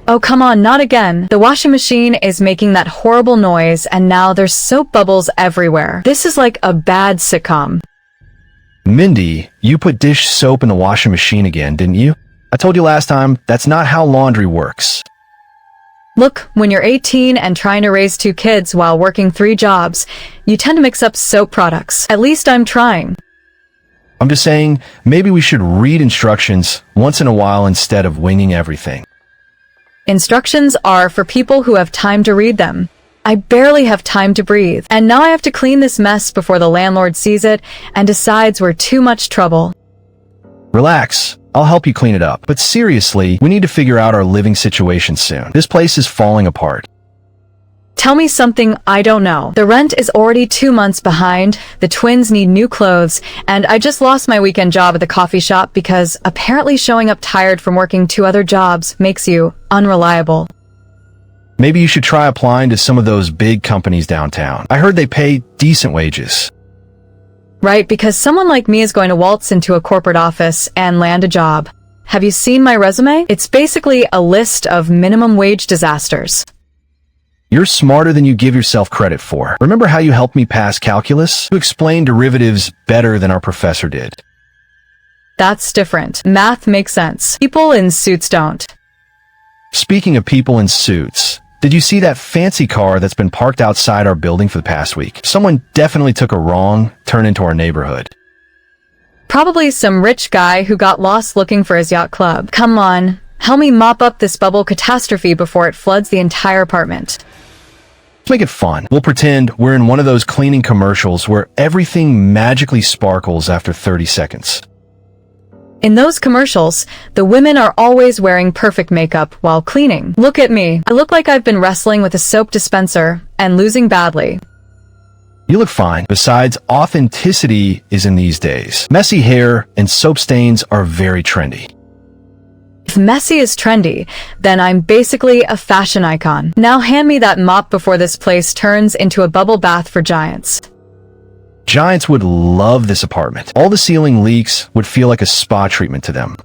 Oh, come on, not again. The washing machine is making that horrible noise, and now there's soap bubbles everywhere. This is like a bad sitcom. Mindy, you put dish soap in the washing machine again, didn't you? I told you last time, that's not how laundry works. Look, when you're 18 and trying to raise 2 kids while working 3 jobs, you tend to mix up soap products. At least I'm trying. I'm just saying, maybe we should read instructions once in a while instead of winging everything. Instructions are for people who have time to read them. I barely have time to breathe, and now I have to clean this mess before the landlord sees it and decides we're too much trouble. Relax, I'll help you clean it up. But seriously, we need to figure out our living situation soon. This place is falling apart. Tell me something I don't know. The rent is already 2 months behind, the twins need new clothes, and I just lost my weekend job at the coffee shop because apparently showing up tired from working 2 other jobs makes you unreliable. Maybe you should try applying to some of those big companies downtown. I heard they pay decent wages. Right, because someone like me is going to waltz into a corporate office and land a job. Have you seen my resume? It's basically a list of minimum wage disasters. You're smarter than you give yourself credit for. Remember how you helped me pass calculus? You explained derivatives better than our professor did. That's different. Math makes sense. People in suits don't. Speaking of people in suits, did you see that fancy car that's been parked outside our building for the past week? Someone definitely took a wrong turn into our neighborhood. Probably some rich guy who got lost looking for his yacht club. Come on, help me mop up this bubble catastrophe before it floods the entire apartment. Let's make it fun. We'll pretend we're in one of those cleaning commercials where everything magically sparkles after 30 seconds. In those commercials, the women are always wearing perfect makeup while cleaning. Look at me. I look like I've been wrestling with a soap dispenser and losing badly. You look fine. Besides, authenticity is in these days. Messy hair and soap stains are very trendy. If messy is trendy, then I'm basically a fashion icon. Now hand me that mop before this place turns into a bubble bath for giants. Giants would love this apartment. All the ceiling leaks would feel like a spa treatment to them.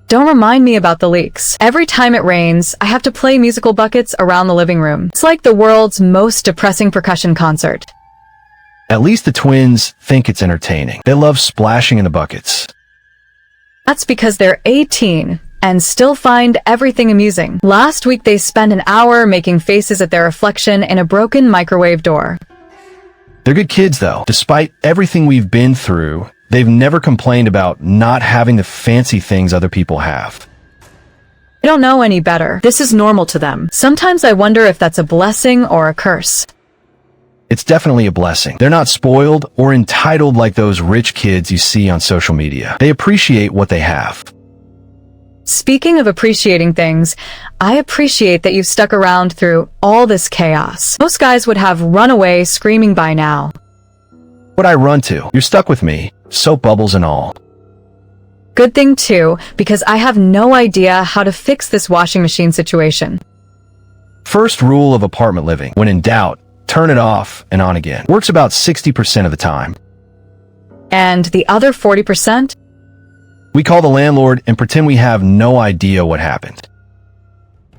Don't remind me about the leaks. Every time it rains, I have to play musical buckets around the living room. It's like the world's most depressing percussion concert. At least the twins think it's entertaining. They love splashing in the buckets. That's because they're 18 and still find everything amusing. Last week they spent an hour making faces at their reflection in a broken microwave door. They're good kids, though. Despite everything we've been through, they've never complained about not having the fancy things other people have. I don't know any better. This is normal to them. Sometimes I wonder if that's a blessing or a curse. It's definitely a blessing. They're not spoiled or entitled like those rich kids you see on social media. They appreciate what they have. Speaking of appreciating things, I appreciate that you've stuck around through all this chaos. Most guys would have run away screaming by now. What'd I run to? You're stuck with me, soap bubbles and all. Good thing too, because I have no idea how to fix this washing machine situation. First rule of apartment living: when in doubt, turn it off and on again. Works about 60% of the time. And the other 40%? We call the landlord and pretend we have no idea what happened.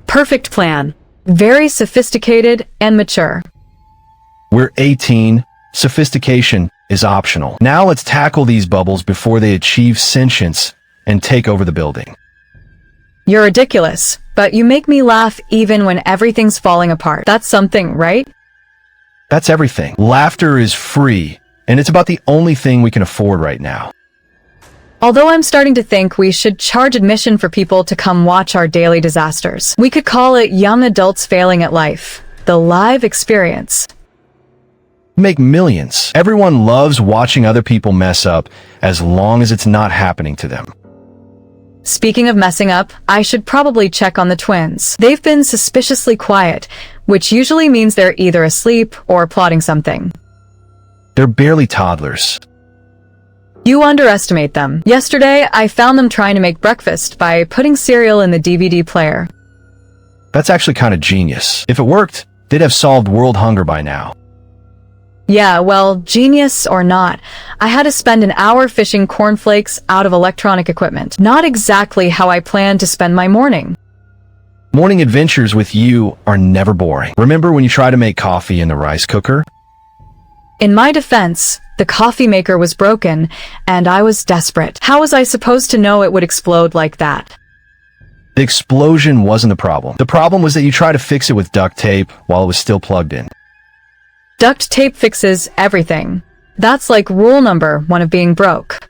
Perfect plan. Very sophisticated and mature. We're 18. Sophistication is optional. Now let's tackle these bubbles before they achieve sentience and take over the building. You're ridiculous, but you make me laugh even when everything's falling apart. That's something, right? That's everything. Laughter is free, and it's about the only thing we can afford right now. Although I'm starting to think we should charge admission for people to come watch our daily disasters. We could call it Young Adults Failing at Life, the live experience. Make millions. Everyone loves watching other people mess up as long as it's not happening to them. Speaking of messing up, I should probably check on the twins. They've been suspiciously quiet, which usually means they're either asleep or plotting something. They're barely toddlers. You underestimate them. Yesterday, I found them trying to make breakfast by putting cereal in the DVD player. That's actually kind of genius. If it worked, they'd have solved world hunger by now. Yeah, well, genius or not, I had to spend an hour fishing cornflakes out of electronic equipment. Not exactly how I planned to spend my morning. Morning adventures with you are never boring. Remember when you tried to make coffee in the rice cooker? In my defense, the coffee maker was broken, and I was desperate. How was I supposed to know it would explode like that? The explosion wasn't the problem. The problem was that you tried to fix it with duct tape while it was still plugged in. Duct tape fixes everything. That's like rule number 1 of being broke.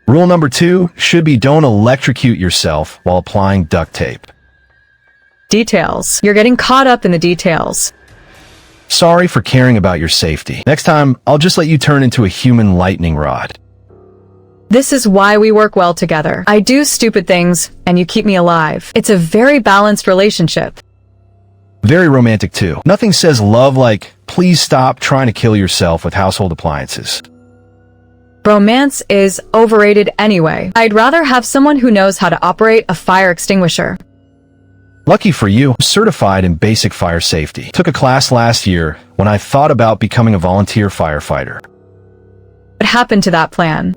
Rule number 2 should be don't electrocute yourself while applying duct tape. Details. You're getting caught up in the details. Sorry for caring about your safety. Next time, I'll just let you turn into a human lightning rod. This is why we work well together. I do stupid things, and you keep me alive. It's a very balanced relationship. Very romantic too. Nothing says love like, please stop trying to kill yourself with household appliances. Romance is overrated anyway. I'd rather have someone who knows how to operate a fire extinguisher. Lucky for you, I'm certified in basic fire safety. Took a class last year when I thought about becoming a volunteer firefighter. What happened to that plan?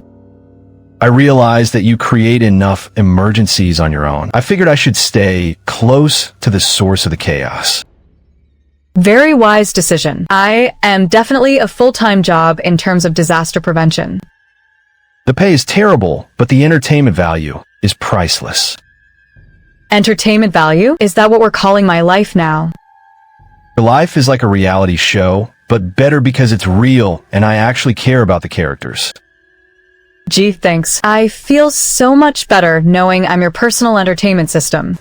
I realized that you create enough emergencies on your own. I figured I should stay close to the source of the chaos. Very wise decision. I am definitely a full-time job in terms of disaster prevention. The pay is terrible, but the entertainment value is priceless. Entertainment value? Is that what we're calling my life now? Your life is like a reality show, but better because it's real and I actually care about the characters. Gee, thanks. I feel so much better knowing I'm your personal entertainment system.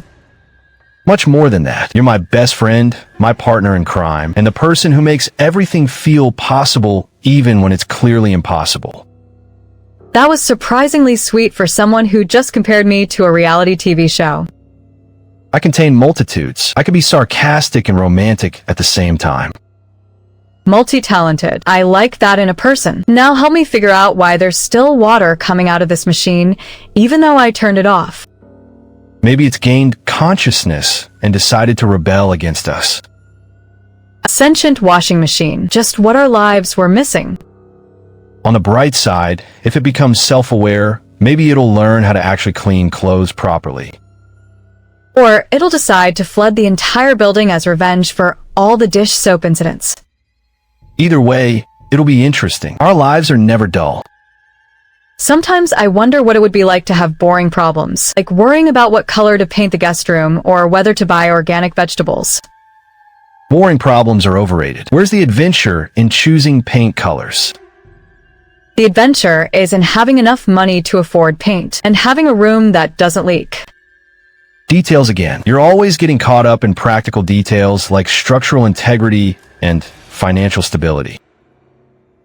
Much more than that. You're my best friend, my partner in crime, and the person who makes everything feel possible even when it's clearly impossible. That was surprisingly sweet for someone who just compared me to a reality TV show. I contain multitudes. I can be sarcastic and romantic at the same time. Multi-talented. I like that in a person. Now help me figure out why there's still water coming out of this machine, even though I turned it off. Maybe it's gained consciousness and decided to rebel against us. A sentient washing machine. Just what our lives were missing. On the bright side, if it becomes self-aware, maybe it'll learn how to actually clean clothes properly. Or it'll decide to flood the entire building as revenge for all the dish soap incidents. Either way, it'll be interesting. Our lives are never dull. Sometimes I wonder what it would be like to have boring problems, like worrying about what color to paint the guest room or whether to buy organic vegetables. Boring problems are overrated. Where's the adventure in choosing paint colors? The adventure is in having enough money to afford paint and having a room that doesn't leak. Details again. You're always getting caught up in practical details like structural integrity and financial stability.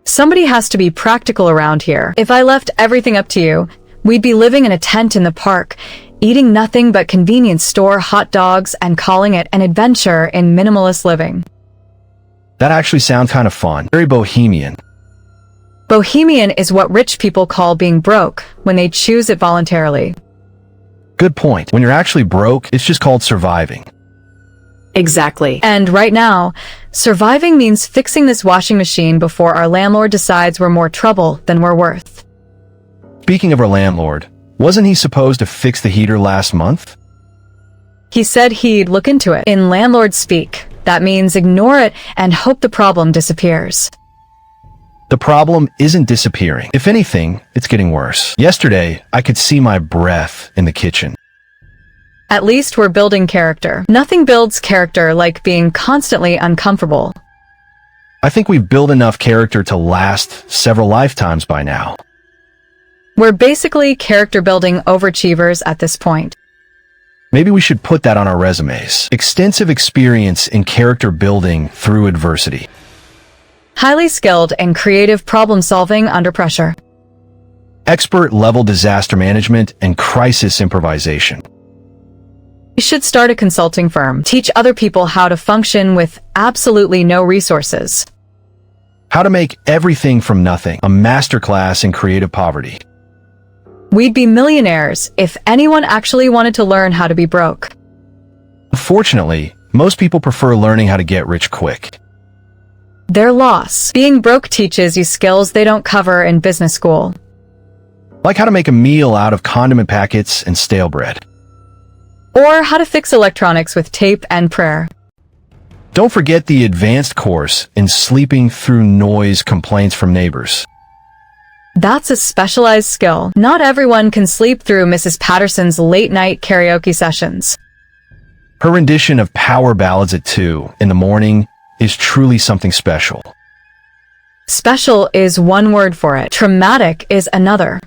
Somebody has to be practical around here. If I left everything up to you, we'd be living in a tent in the park, eating nothing but convenience store hot dogs and calling it an adventure in minimalist living. That actually sounds kind of fun. Very bohemian. Bohemian is what rich people call being broke when they choose it voluntarily. Good point. When you're actually broke, it's just called surviving. Exactly. And right now, surviving means fixing this washing machine before our landlord decides we're more trouble than we're worth. Speaking of our landlord, wasn't he supposed to fix the heater last month? He said he'd look into it. In landlord speak, that means ignore it and hope the problem disappears. The problem isn't disappearing. If anything, it's getting worse. Yesterday, I could see my breath in the kitchen. At least we're building character. Nothing builds character like being constantly uncomfortable. I think we've built enough character to last several lifetimes by now. We're basically character building overachievers at this point. Maybe we should put that on our resumes. Extensive experience in character building through adversity. Highly skilled and creative problem solving under pressure. Expert level disaster management and crisis improvisation. You should start a consulting firm. Teach other people how to function with absolutely no resources. How to make everything from nothing. A masterclass in creative poverty. We'd be millionaires if anyone actually wanted to learn how to be broke. Unfortunately, most people prefer learning how to get rich quick. Their loss. Being broke teaches you skills they don't cover in business school. Like how to make a meal out of condiment packets and stale bread. or how to fix electronics with tape and prayer. Don't forget the advanced course in sleeping through noise complaints from neighbors. That's a specialized skill. Not everyone can sleep through Mrs. Patterson's late-night karaoke sessions. Her rendition of power ballads at 2 in the morning is truly something special. Special is one word for it. Traumatic is another.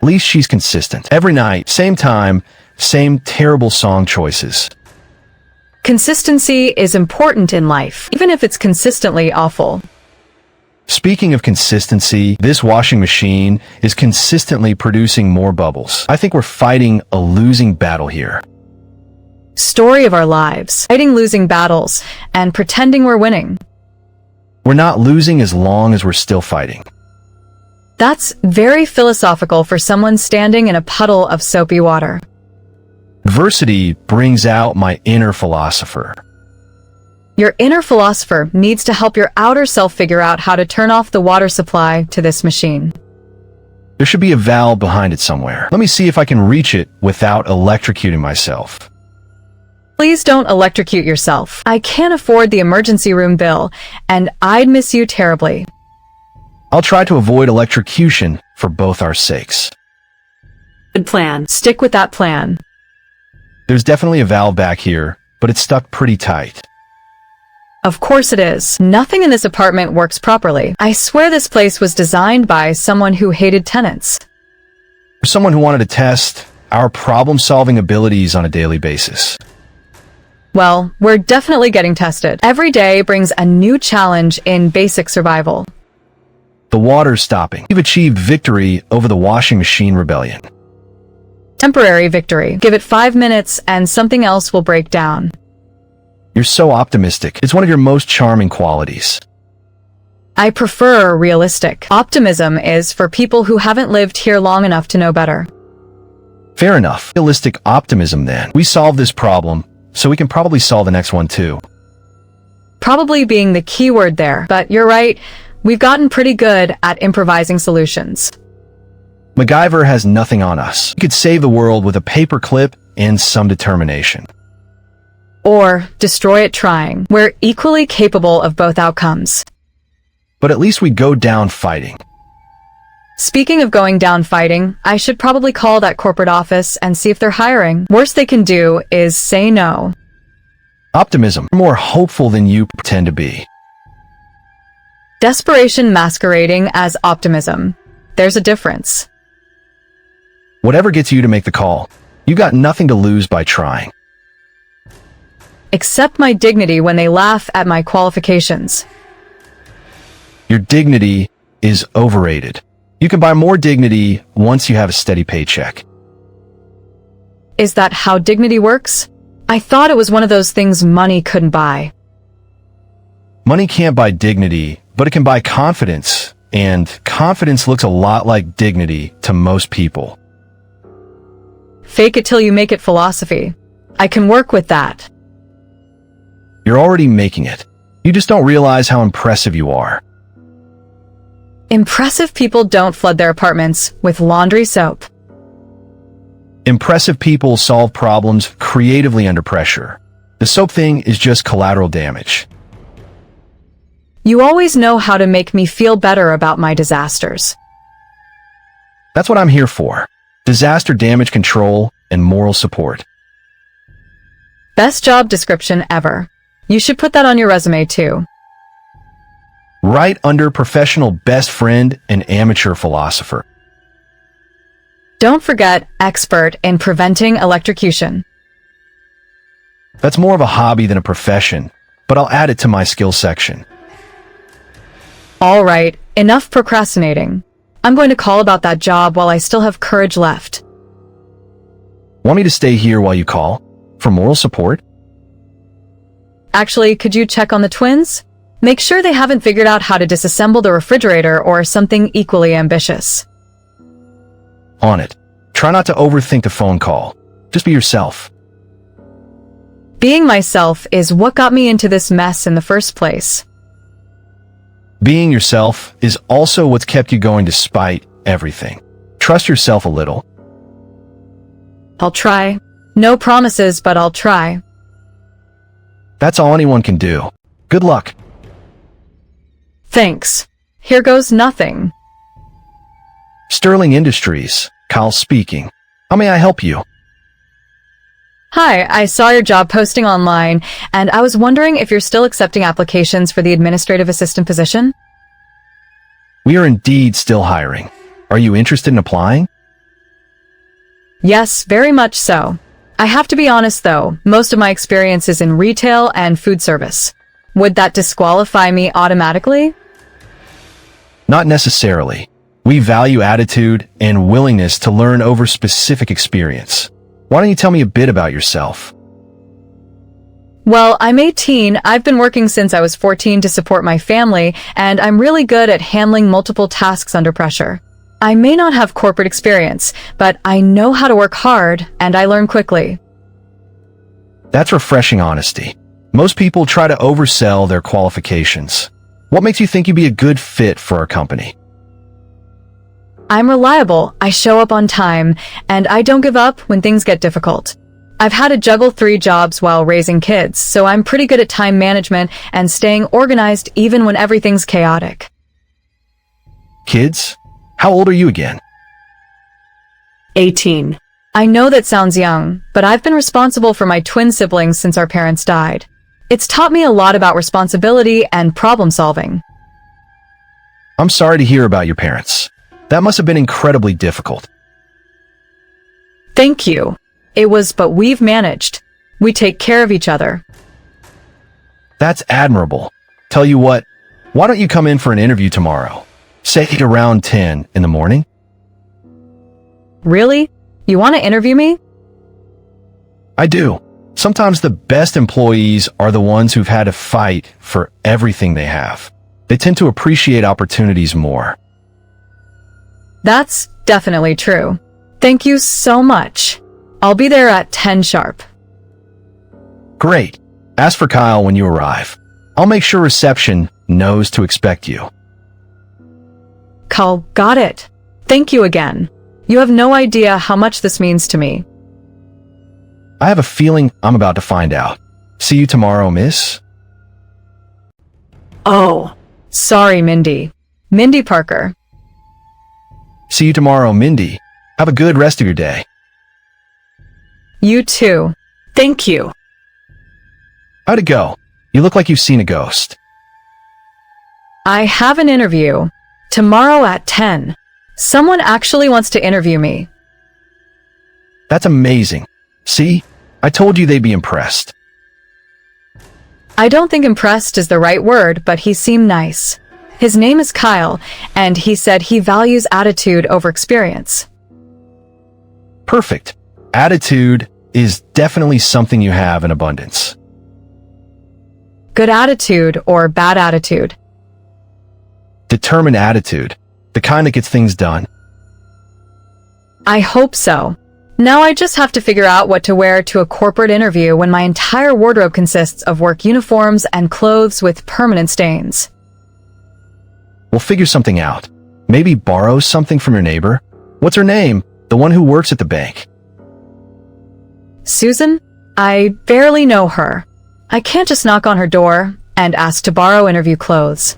At least she's consistent. Every night, same time, same terrible song choices. Consistency is important in life, even if it's consistently awful. Speaking of consistency, this washing machine is consistently producing more bubbles. I think we're fighting a losing battle here. Story of our lives. Fighting losing battles and pretending we're winning. We're not losing as long as we're still fighting. That's very philosophical for someone standing in a puddle of soapy water. Adversity brings out my inner philosopher. Your inner philosopher needs to help your outer self figure out how to turn off the water supply to this machine. There should be a valve behind it somewhere. Let me see if I can reach it without electrocuting myself. Please don't electrocute yourself. I can't afford the emergency room bill, and I'd miss you terribly. I'll try to avoid electrocution for both our sakes. Good plan. Stick with that plan. There's definitely a valve back here, but it's stuck pretty tight. Of course it is. Nothing in this apartment works properly. I swear this place was designed by someone who hated tenants. For someone who wanted to test our problem-solving abilities on a daily basis. Well, we're definitely getting tested. Every day brings a new challenge in basic survival. The water's stopping. We've achieved victory over the washing machine rebellion. Temporary victory. Give it 5 minutes and something else will break down. You're so optimistic. It's one of your most charming qualities. I prefer realistic. Optimism is for people who haven't lived here long enough to know better. Fair enough. Realistic optimism then. We solved this problem, so we can probably solve the next one too. Probably being the key word there, but you're right. We've gotten pretty good at improvising solutions. MacGyver has nothing on us. We could save the world with a paper clip and some determination. Or destroy it trying. We're equally capable of both outcomes. But at least we go down fighting. Speaking of going down fighting, I should probably call that corporate office and see if they're hiring. Worst they can do is say no. Optimism. You're more hopeful than you pretend to be. Desperation masquerading as optimism. There's a difference. Whatever gets you to make the call, you got nothing to lose by trying. Accept my dignity when they laugh at my qualifications. Your dignity is overrated. You can buy more dignity once you have a steady paycheck. Is that how dignity works? I thought it was one of those things money couldn't buy. Money can't buy dignity, but it can buy confidence, and confidence looks a lot like dignity to most people. Fake it till you make it philosophy. I can work with that. You're already making it. You just don't realize how impressive you are. Impressive people don't flood their apartments with laundry soap. Impressive people solve problems creatively under pressure. The soap thing is just collateral damage. You always know how to make me feel better about my disasters. That's what I'm here for. Disaster damage control and moral support. Best job description ever. You should put that on your resume too. Right under professional best friend and amateur philosopher. Don't forget expert in preventing electrocution. That's more of a hobby than a profession, but I'll add it to my skills section. All right, enough procrastinating. I'm going to call about that job while I still have courage left. Want me to stay here while you call? For moral support? Actually, could you check on the twins? Make sure they haven't figured out how to disassemble the refrigerator or something equally ambitious. On it. Try not to overthink the phone call. Just be yourself. Being myself is what got me into this mess in the first place. Being yourself is also what's kept you going despite everything. Trust yourself a little. I'll try. No promises, but I'll try. That's all anyone can do. Good luck. Thanks. Here goes nothing. Sterling Industries, Kyle speaking. How may I help you? Hi, I saw your job posting online, and I was wondering if you're still accepting applications for the administrative assistant position? We are indeed still hiring. Are you interested in applying? Yes, very much so. I have to be honest though, most of my experience is in retail and food service. Would that disqualify me automatically? Not necessarily. We value attitude and willingness to learn over specific experience. Why don't you tell me a bit about yourself? Well, I'm 18. I've been working since I was 14 to support my family, and I'm really good at handling multiple tasks under pressure. I may not have corporate experience, but I know how to work hard, and I learn quickly. That's refreshing honesty. Most people try to oversell their qualifications. What makes you think you'd be a good fit for our company? I'm reliable, I show up on time, and I don't give up when things get difficult. I've had to juggle 3 jobs while raising kids, so I'm pretty good at time management and staying organized even when everything's chaotic. Kids? How old are you again? 18. I know that sounds young, but I've been responsible for my twin siblings since our parents died. It's taught me a lot about responsibility and problem solving. I'm sorry to hear about your parents. That must have been incredibly difficult. Thank you. It was, but we've managed. We take care of each other. That's admirable. Tell you what, why don't you come in for an interview tomorrow? Say around 10 in the morning? Really? You want to interview me? I do. Sometimes the best employees are the ones who've had to fight for everything they have. They tend to appreciate opportunities more. That's definitely true. Thank you so much. I'll be there at 10 sharp. Great. Ask for Kyle when you arrive. I'll make sure reception knows to expect you. Kyle, got it. Thank you again. You have no idea how much this means to me. I have a feeling I'm about to find out. See you tomorrow, miss. Oh, sorry, Mindy. Mindy Parker. See you tomorrow, Mindy. Have a good rest of your day. You too. Thank you. How'd it go? You look like you've seen a ghost. I have an interview. Tomorrow at 10. Someone actually wants to interview me. That's amazing. See? I told you they'd be impressed. I don't think impressed is the right word, but he seemed nice. His name is Kyle, and he said he values attitude over experience. Perfect. Attitude is definitely something you have in abundance. Good attitude or bad attitude? Determined attitude. The kind that gets things done. I hope so. Now I just have to figure out what to wear to a corporate interview when my entire wardrobe consists of work uniforms and clothes with permanent stains. We'll figure something out. Maybe borrow something from your neighbor. What's her name? The one who works at the bank. Susan? I barely know her. I can't just knock on her door and ask to borrow interview clothes.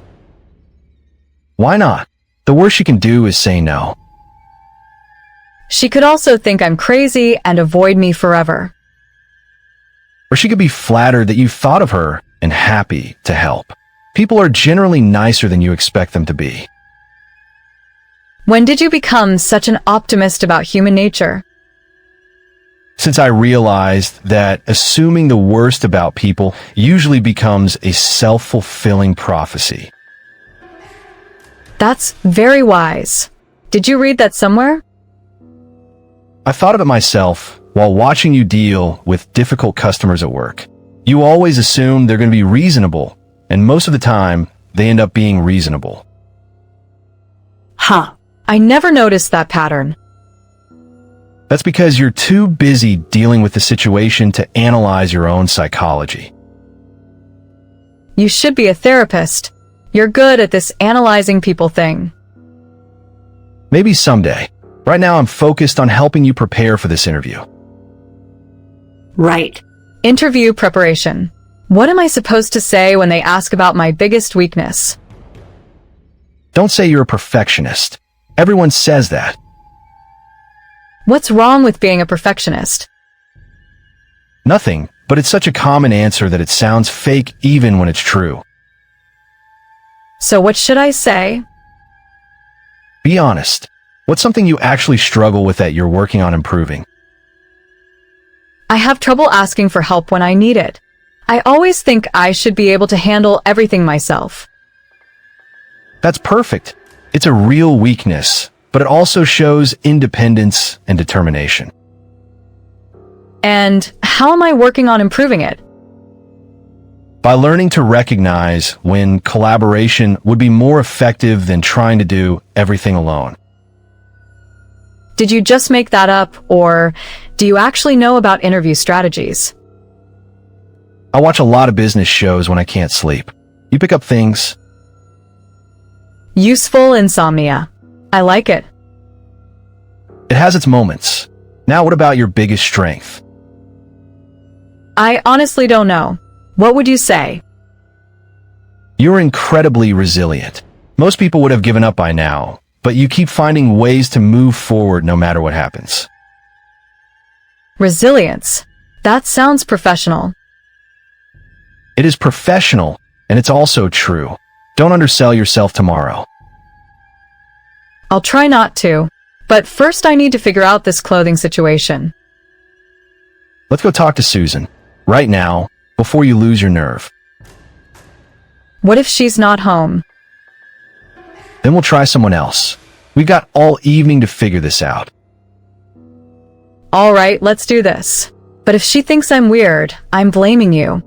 Why not? The worst she can do is say no. She could also think I'm crazy and avoid me forever. Or she could be flattered that you thought of her and happy to help. People are generally nicer than you expect them to be. When did you become such an optimist about human nature? Since I realized that assuming the worst about people usually becomes a self-fulfilling prophecy. That's very wise. Did you read that somewhere? I thought of it myself while watching you deal with difficult customers at work. You always assume they're going to be reasonable, and most of the time, they end up being reasonable. Huh. I never noticed that pattern. That's because you're too busy dealing with the situation to analyze your own psychology. You should be a therapist. You're good at this analyzing people thing. Maybe someday. Right now I'm focused on helping you prepare for this interview. Right. Interview preparation. What am I supposed to say when they ask about my biggest weakness? Don't say you're a perfectionist. Everyone says that. What's wrong with being a perfectionist? Nothing, but it's such a common answer that it sounds fake even when it's true. So what should I say? Be honest. What's something you actually struggle with that you're working on improving? I have trouble asking for help when I need it. I always think I should be able to handle everything myself. That's perfect. It's a real weakness, but it also shows independence and determination. And how am I working on improving it? By learning to recognize when collaboration would be more effective than trying to do everything alone. Did you just make that up, or do you actually know about interview strategies? I watch a lot of business shows when I can't sleep. You pick up things. Useful insomnia. I like it. It has its moments. Now, what about your biggest strength? I honestly don't know. What would you say? You're incredibly resilient. Most people would have given up by now, but you keep finding ways to move forward no matter what happens. Resilience. That sounds professional. It is professional, and it's also true. Don't undersell yourself tomorrow. I'll try not to, but first I need to figure out this clothing situation. Let's go talk to Susan. Right now, before you lose your nerve. What if she's not home? Then we'll try someone else. We've got all evening to figure this out. All right, let's do this. But if she thinks I'm weird, I'm blaming you.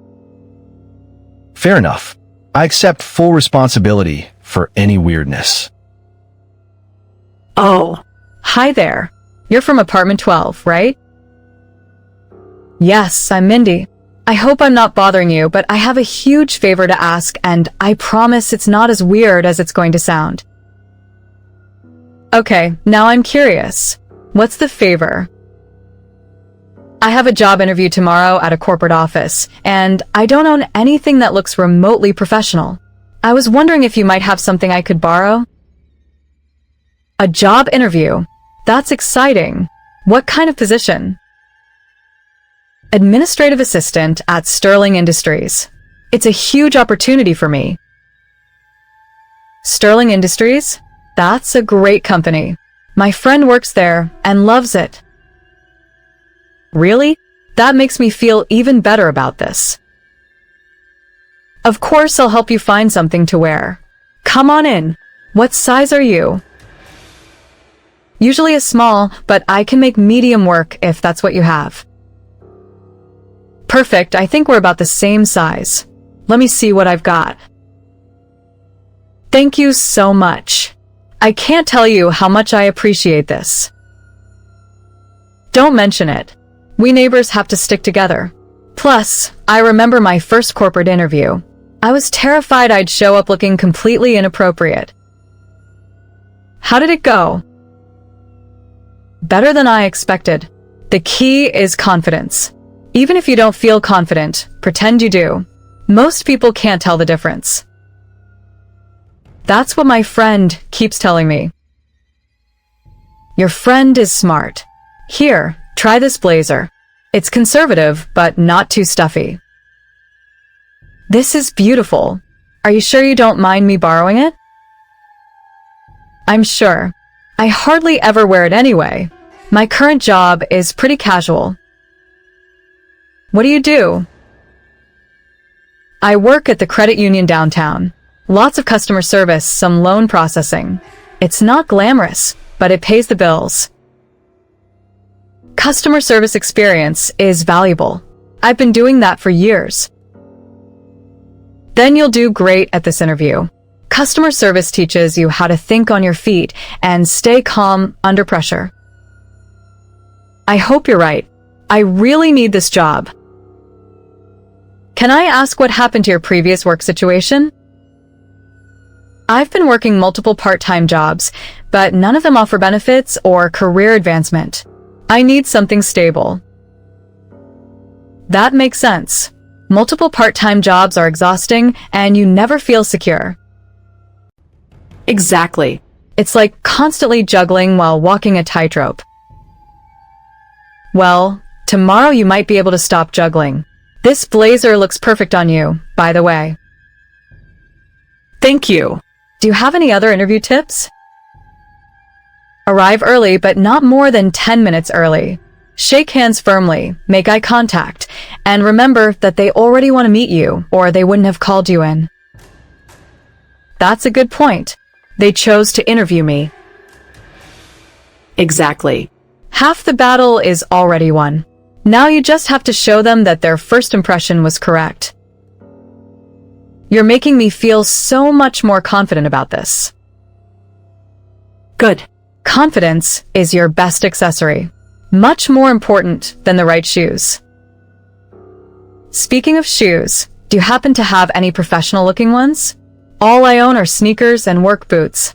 Fair enough. I accept full responsibility for any weirdness. Oh, Hi there. You're from apartment 12, right? Yes, I'm Mindy. I hope I'm not bothering you, but I have a huge favor to ask, and I promise it's not as weird as it's going to sound. Okay, now I'm curious. What's the favor? I have a job interview tomorrow at a corporate office, and I don't own anything that looks remotely professional. I was wondering if you might have something I could borrow? A job interview? That's exciting. What kind of position? Administrative assistant at Sterling Industries. It's a huge opportunity for me. Sterling Industries? That's a great company. My friend works there and loves it. Really? That makes me feel even better about this. Of course, I'll help you find something to wear. Come on in. What size are you? Usually a small, but I can make medium work if that's what you have. Perfect, I think we're about the same size. Let me see what I've got. Thank you so much. I can't tell you how much I appreciate this. Don't mention it. We neighbors have to stick together. Plus, I remember my first corporate interview. I was terrified I'd show up looking completely inappropriate. How did it go? Better than I expected. The key is confidence. Even if you don't feel confident, pretend you do. Most people can't tell the difference. That's what my friend keeps telling me. Your friend is smart. Here, try this blazer. It's conservative, but not too stuffy. This is beautiful. Are you sure you don't mind me borrowing it? I'm sure. I hardly ever wear it anyway. My current job is pretty casual. What do you do? I work at the credit union downtown. Lots of customer service, some loan processing. It's not glamorous, but it pays the bills. Customer service experience is valuable. I've been doing that for years. Then you'll do great at this interview. Customer service teaches you how to think on your feet and stay calm under pressure. I hope you're right. I really need this job. Can I ask what happened to your previous work situation? I've been working multiple part-time jobs, but none of them offer benefits or career advancement. I need something stable. That makes sense. Multiple part-time jobs are exhausting, and you never feel secure. Exactly. It's like constantly juggling while walking a tightrope. Well, tomorrow you might be able to stop juggling. This blazer looks perfect on you, by the way. Thank you. Do you have any other interview tips? Arrive early, but not more than 10 minutes early. Shake hands firmly, make eye contact, and remember that they already want to meet you, or they wouldn't have called you in. That's a good point. They chose to interview me. Exactly. Half the battle is already won. Now you just have to show them that their first impression was correct. You're making me feel so much more confident about this. Good. Confidence is your best accessory. Much more important than the right shoes. Speaking of shoes, do you happen to have any professional-looking ones? All I own are sneakers and work boots.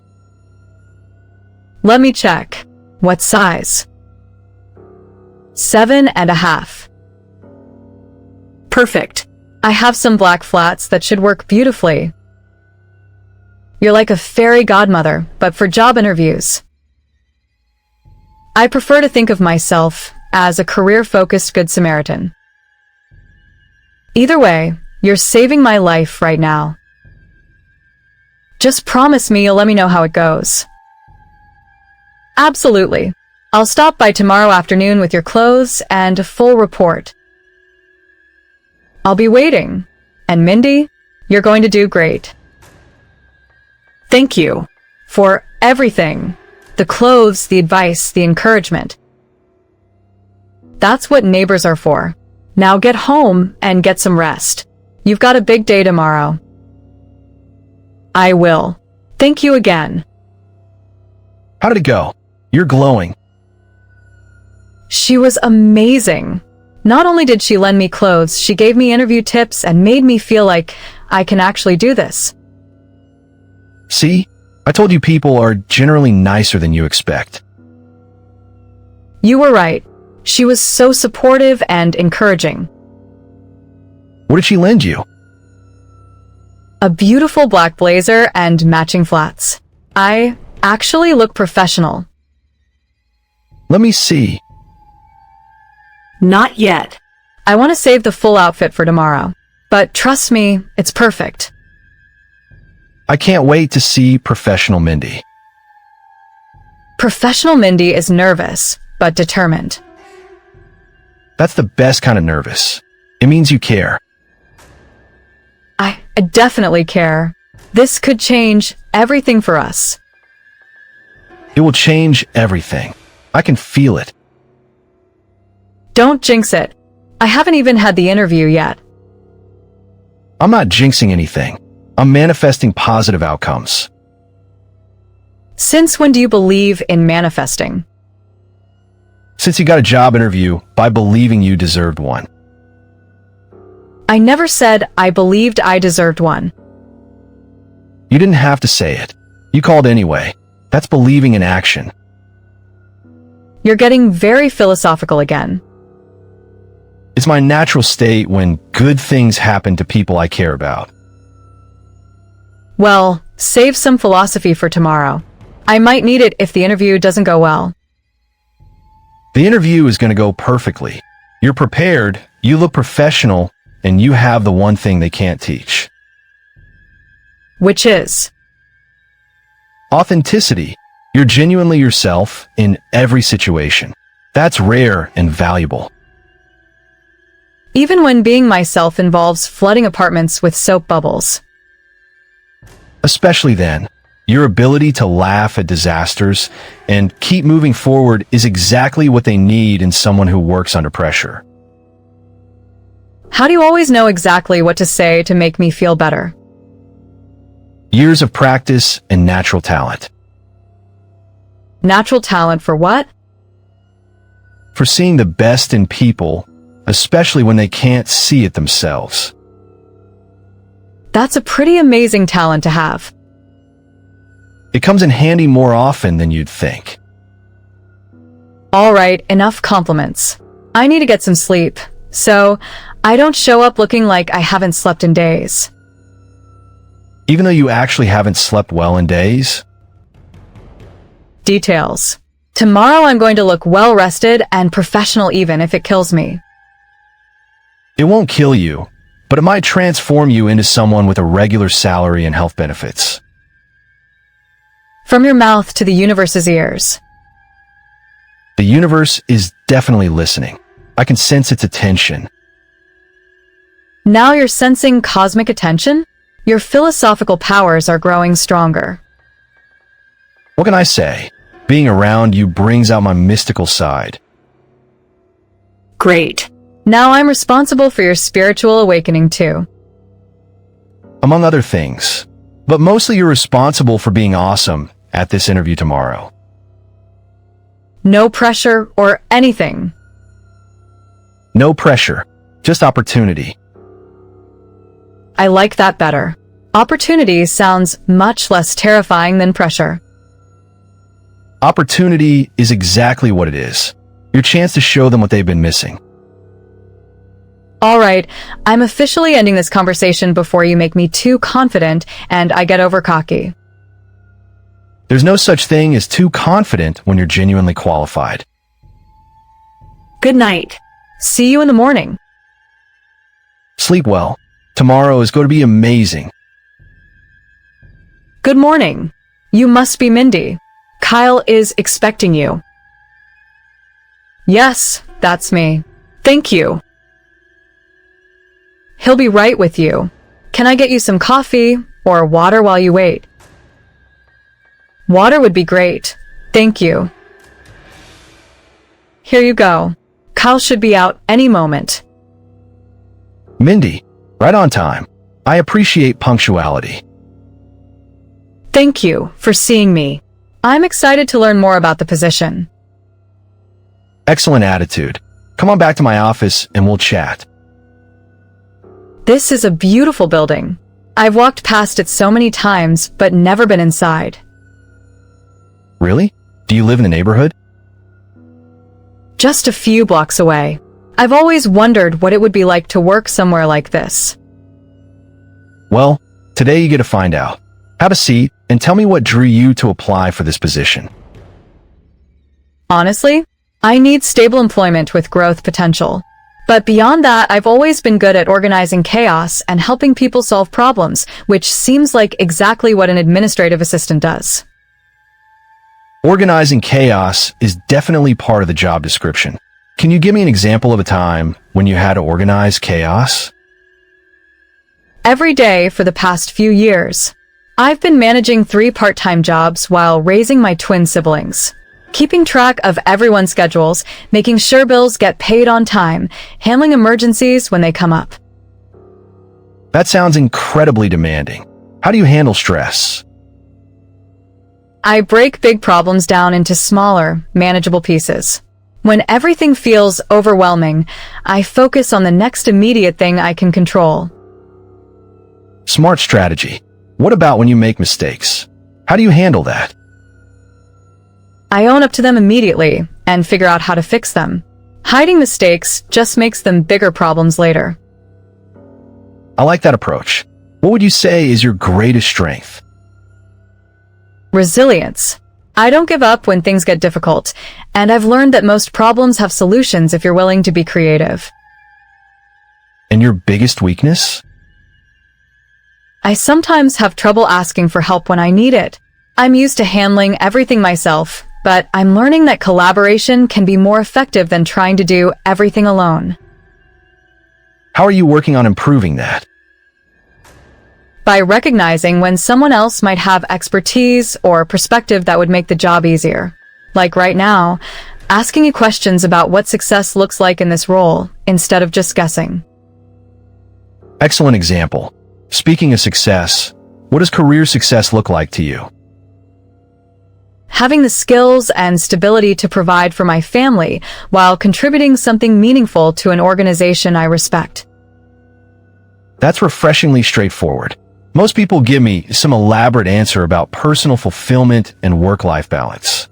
Let me check. What size? 7.5. Perfect. I have some black flats that should work beautifully. You're like a fairy godmother, but for job interviews. I prefer to think of myself as a career-focused Good Samaritan. Either way, you're saving my life right now. Just promise me you'll let me know how it goes. Absolutely. I'll stop by tomorrow afternoon with your clothes and a full report. I'll be waiting. And Mindy, you're going to do great. Thank you for everything. The clothes, the advice, the encouragement. That's what neighbors are for. Now get home and get some rest. You've got a big day tomorrow. I will. Thank you again. How did it go? You're glowing. She was amazing. Not only did she lend me clothes, she gave me interview tips and made me feel like I can actually do this. See? I told you people are generally nicer than you expect. You were right. She was so supportive and encouraging. What did she lend you? A beautiful black blazer and matching flats. I actually look professional. Let me see. Not yet. I want to save the full outfit for tomorrow. But trust me, it's perfect. I can't wait to see professional Mindy. Professional Mindy is nervous, but determined. That's the best kind of nervous. It means you care. I definitely care. This could change everything for us. It will change everything. I can feel it. Don't jinx it. I haven't even had the interview yet. I'm not jinxing anything. I'm manifesting positive outcomes. Since when do you believe in manifesting? Since you got a job interview by believing you deserved one. I never said I believed I deserved one. You didn't have to say it. You called anyway. That's believing in action. You're getting very philosophical again. It's my natural state when good things happen to people I care about. Well, save some philosophy for tomorrow. I might need it if the interview doesn't go well. The interview is going to go perfectly. You're prepared, you look professional, and you have the one thing they can't teach. Which is? Authenticity. You're genuinely yourself in every situation. That's rare and valuable. Even when being myself involves flooding apartments with soap bubbles. Especially then, your ability to laugh at disasters and keep moving forward is exactly what they need in someone who works under pressure. How do you always know exactly what to say to make me feel better? Years of practice and natural talent. Natural talent for what? For seeing the best in people, especially when they can't see it themselves. That's a pretty amazing talent to have. It comes in handy more often than you'd think. All right, enough compliments. I need to get some sleep. So, I don't show up looking like I haven't slept in days. Even though you actually haven't slept well in days? Details. Tomorrow I'm going to look well rested and professional even if it kills me. It won't kill you, but it might transform you into someone with a regular salary and health benefits. From your mouth to the universe's ears. The universe is definitely listening. I can sense its attention. Now you're sensing cosmic attention? Your philosophical powers are growing stronger. What can I say? Being around you brings out my mystical side. Great. Now I'm responsible for your spiritual awakening too. Among other things. But mostly you're responsible for being awesome at this interview tomorrow. No pressure or anything. No pressure, just opportunity. I like that better. Opportunity sounds much less terrifying than pressure. Opportunity is exactly what it is. Your chance to show them what they've been missing. All right, I'm officially ending this conversation before you make me too confident and I get over cocky. There's no such thing as too confident when you're genuinely qualified. Good night. See you in the morning. Sleep well. Tomorrow is going to be amazing. Good morning. You must be Mindy. Kyle is expecting you. Yes, that's me. Thank you. He'll be right with you. Can I get you some coffee or water while you wait? Water would be great. Thank you. Here you go. Kyle should be out any moment. Mindy, right on time. I appreciate punctuality. Thank you for seeing me. I'm excited to learn more about the position. Excellent attitude. Come on back to my office and we'll chat. This is a beautiful building. I've walked past it so many times, but never been inside. Really? Do you live in the neighborhood? Just a few blocks away. I've always wondered what it would be like to work somewhere like this. Well, today you get to find out. Have a seat and tell me what drew you to apply for this position. Honestly, I need stable employment with growth potential. But beyond that, I've always been good at organizing chaos and helping people solve problems, which seems like exactly what an administrative assistant does. Organizing chaos is definitely part of the job description. Can you give me an example of a time when you had to organize chaos? Every day for the past few years, I've been managing 3 part-time jobs while raising my twin siblings. Keeping track of everyone's schedules, making sure bills get paid on time, handling emergencies when they come up. That sounds incredibly demanding. How do you handle stress? I break big problems down into smaller, manageable pieces. When everything feels overwhelming, I focus on the next immediate thing I can control. Smart strategy. What about when you make mistakes? How do you handle that? I own up to them immediately and figure out how to fix them. Hiding mistakes just makes them bigger problems later. I like that approach. What would you say is your greatest strength? Resilience. I don't give up when things get difficult, and I've learned that most problems have solutions if you're willing to be creative. And your biggest weakness? I sometimes have trouble asking for help when I need it. I'm used to handling everything myself, but I'm learning that collaboration can be more effective than trying to do everything alone. How are you working on improving that? By recognizing when someone else might have expertise or perspective that would make the job easier. Like right now, asking you questions about what success looks like in this role, instead of just guessing. Excellent example. Speaking of success, what does career success look like to you? Having the skills and stability to provide for my family while contributing something meaningful to an organization I respect. That's refreshingly straightforward. Most people give me some elaborate answer about personal fulfillment and work-life balance.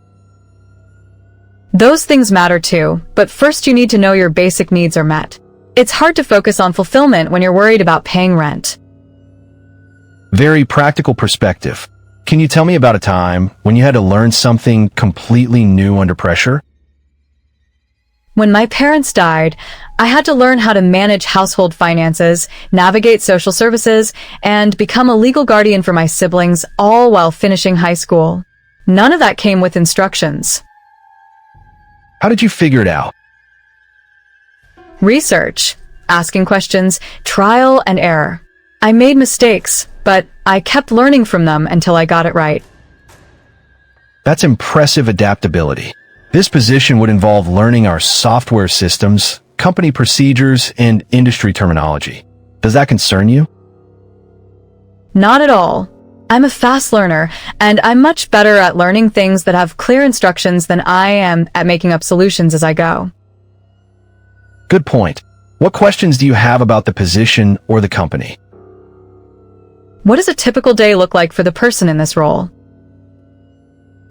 Those things matter too, but first you need to know your basic needs are met. It's hard to focus on fulfillment when you're worried about paying rent. Very practical perspective. Can you tell me about a time when you had to learn something completely new under pressure? When my parents died, I had to learn how to manage household finances, navigate social services, and become a legal guardian for my siblings, all while finishing high school. None of that came with instructions. How did you figure it out? Research, asking questions, trial and error. I made mistakes, but I kept learning from them until I got it right. That's impressive adaptability. This position would involve learning our software systems, company procedures, and industry terminology. Does that concern you? Not at all. I'm a fast learner, and I'm much better at learning things that have clear instructions than I am at making up solutions as I go. Good point. What questions do you have about the position or the company? What does a typical day look like for the person in this role?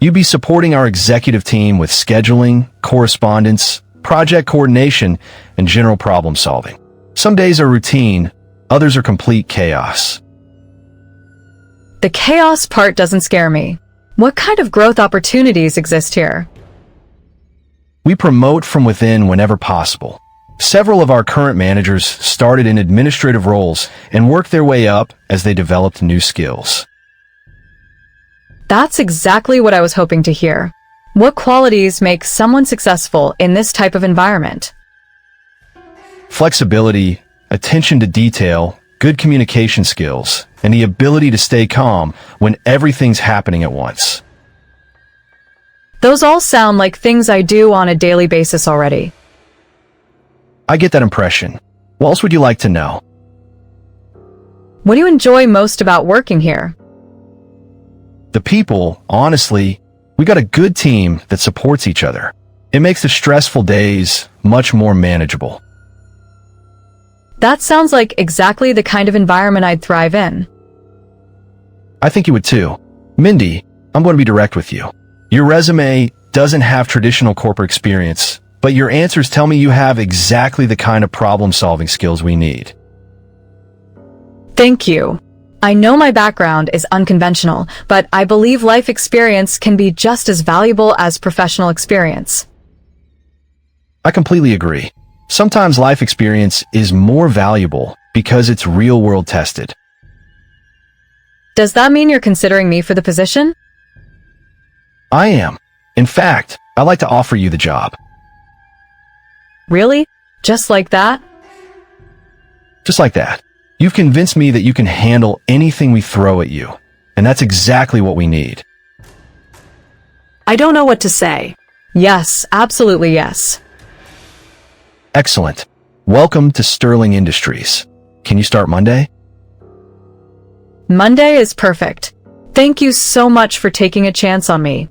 You'd be supporting our executive team with scheduling, correspondence, project coordination, and general problem solving. Some days are routine, others are complete chaos. The chaos part doesn't scare me. What kind of growth opportunities exist here? We promote from within whenever possible. Several of our current managers started in administrative roles and worked their way up as they developed new skills. That's exactly what I was hoping to hear. What qualities make someone successful in this type of environment? Flexibility, attention to detail, good communication skills, and the ability to stay calm when everything's happening at once. Those all sound like things I do on a daily basis already. I get that impression. What else would you like to know? What do you enjoy most about working here? The people, honestly, we got a good team that supports each other. It makes the stressful days much more manageable. That sounds like exactly the kind of environment I'd thrive in. I think you would too. Mindy, I'm going to be direct with you. Your resume doesn't have traditional corporate experience, but your answers tell me you have exactly the kind of problem-solving skills we need. Thank you. I know my background is unconventional, but I believe life experience can be just as valuable as professional experience. I completely agree. Sometimes life experience is more valuable because it's real-world tested. Does that mean you're considering me for the position? I am. In fact, I'd like to offer you the job. Really? Just like that? Just like that. You've convinced me that you can handle anything we throw at you, and that's exactly what we need. I don't know what to say. Yes, absolutely yes. Excellent. Welcome to Sterling Industries. Can you start Monday? Monday is perfect. Thank you so much for taking a chance on me.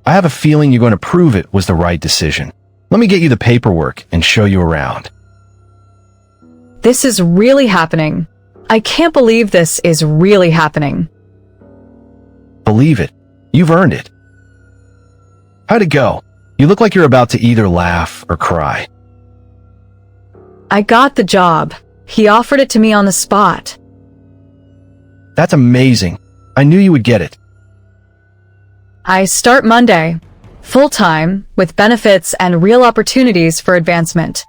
I have a feeling you're going to prove it was the right decision. Let me get you the paperwork and show you around. This is really happening. I can't believe this is really happening. Believe it. You've earned it. How'd it go? You look like you're about to either laugh or cry. I got the job. He offered it to me on the spot. That's amazing. I knew you would get it. I start Monday, full-time, with benefits and real opportunities for advancement.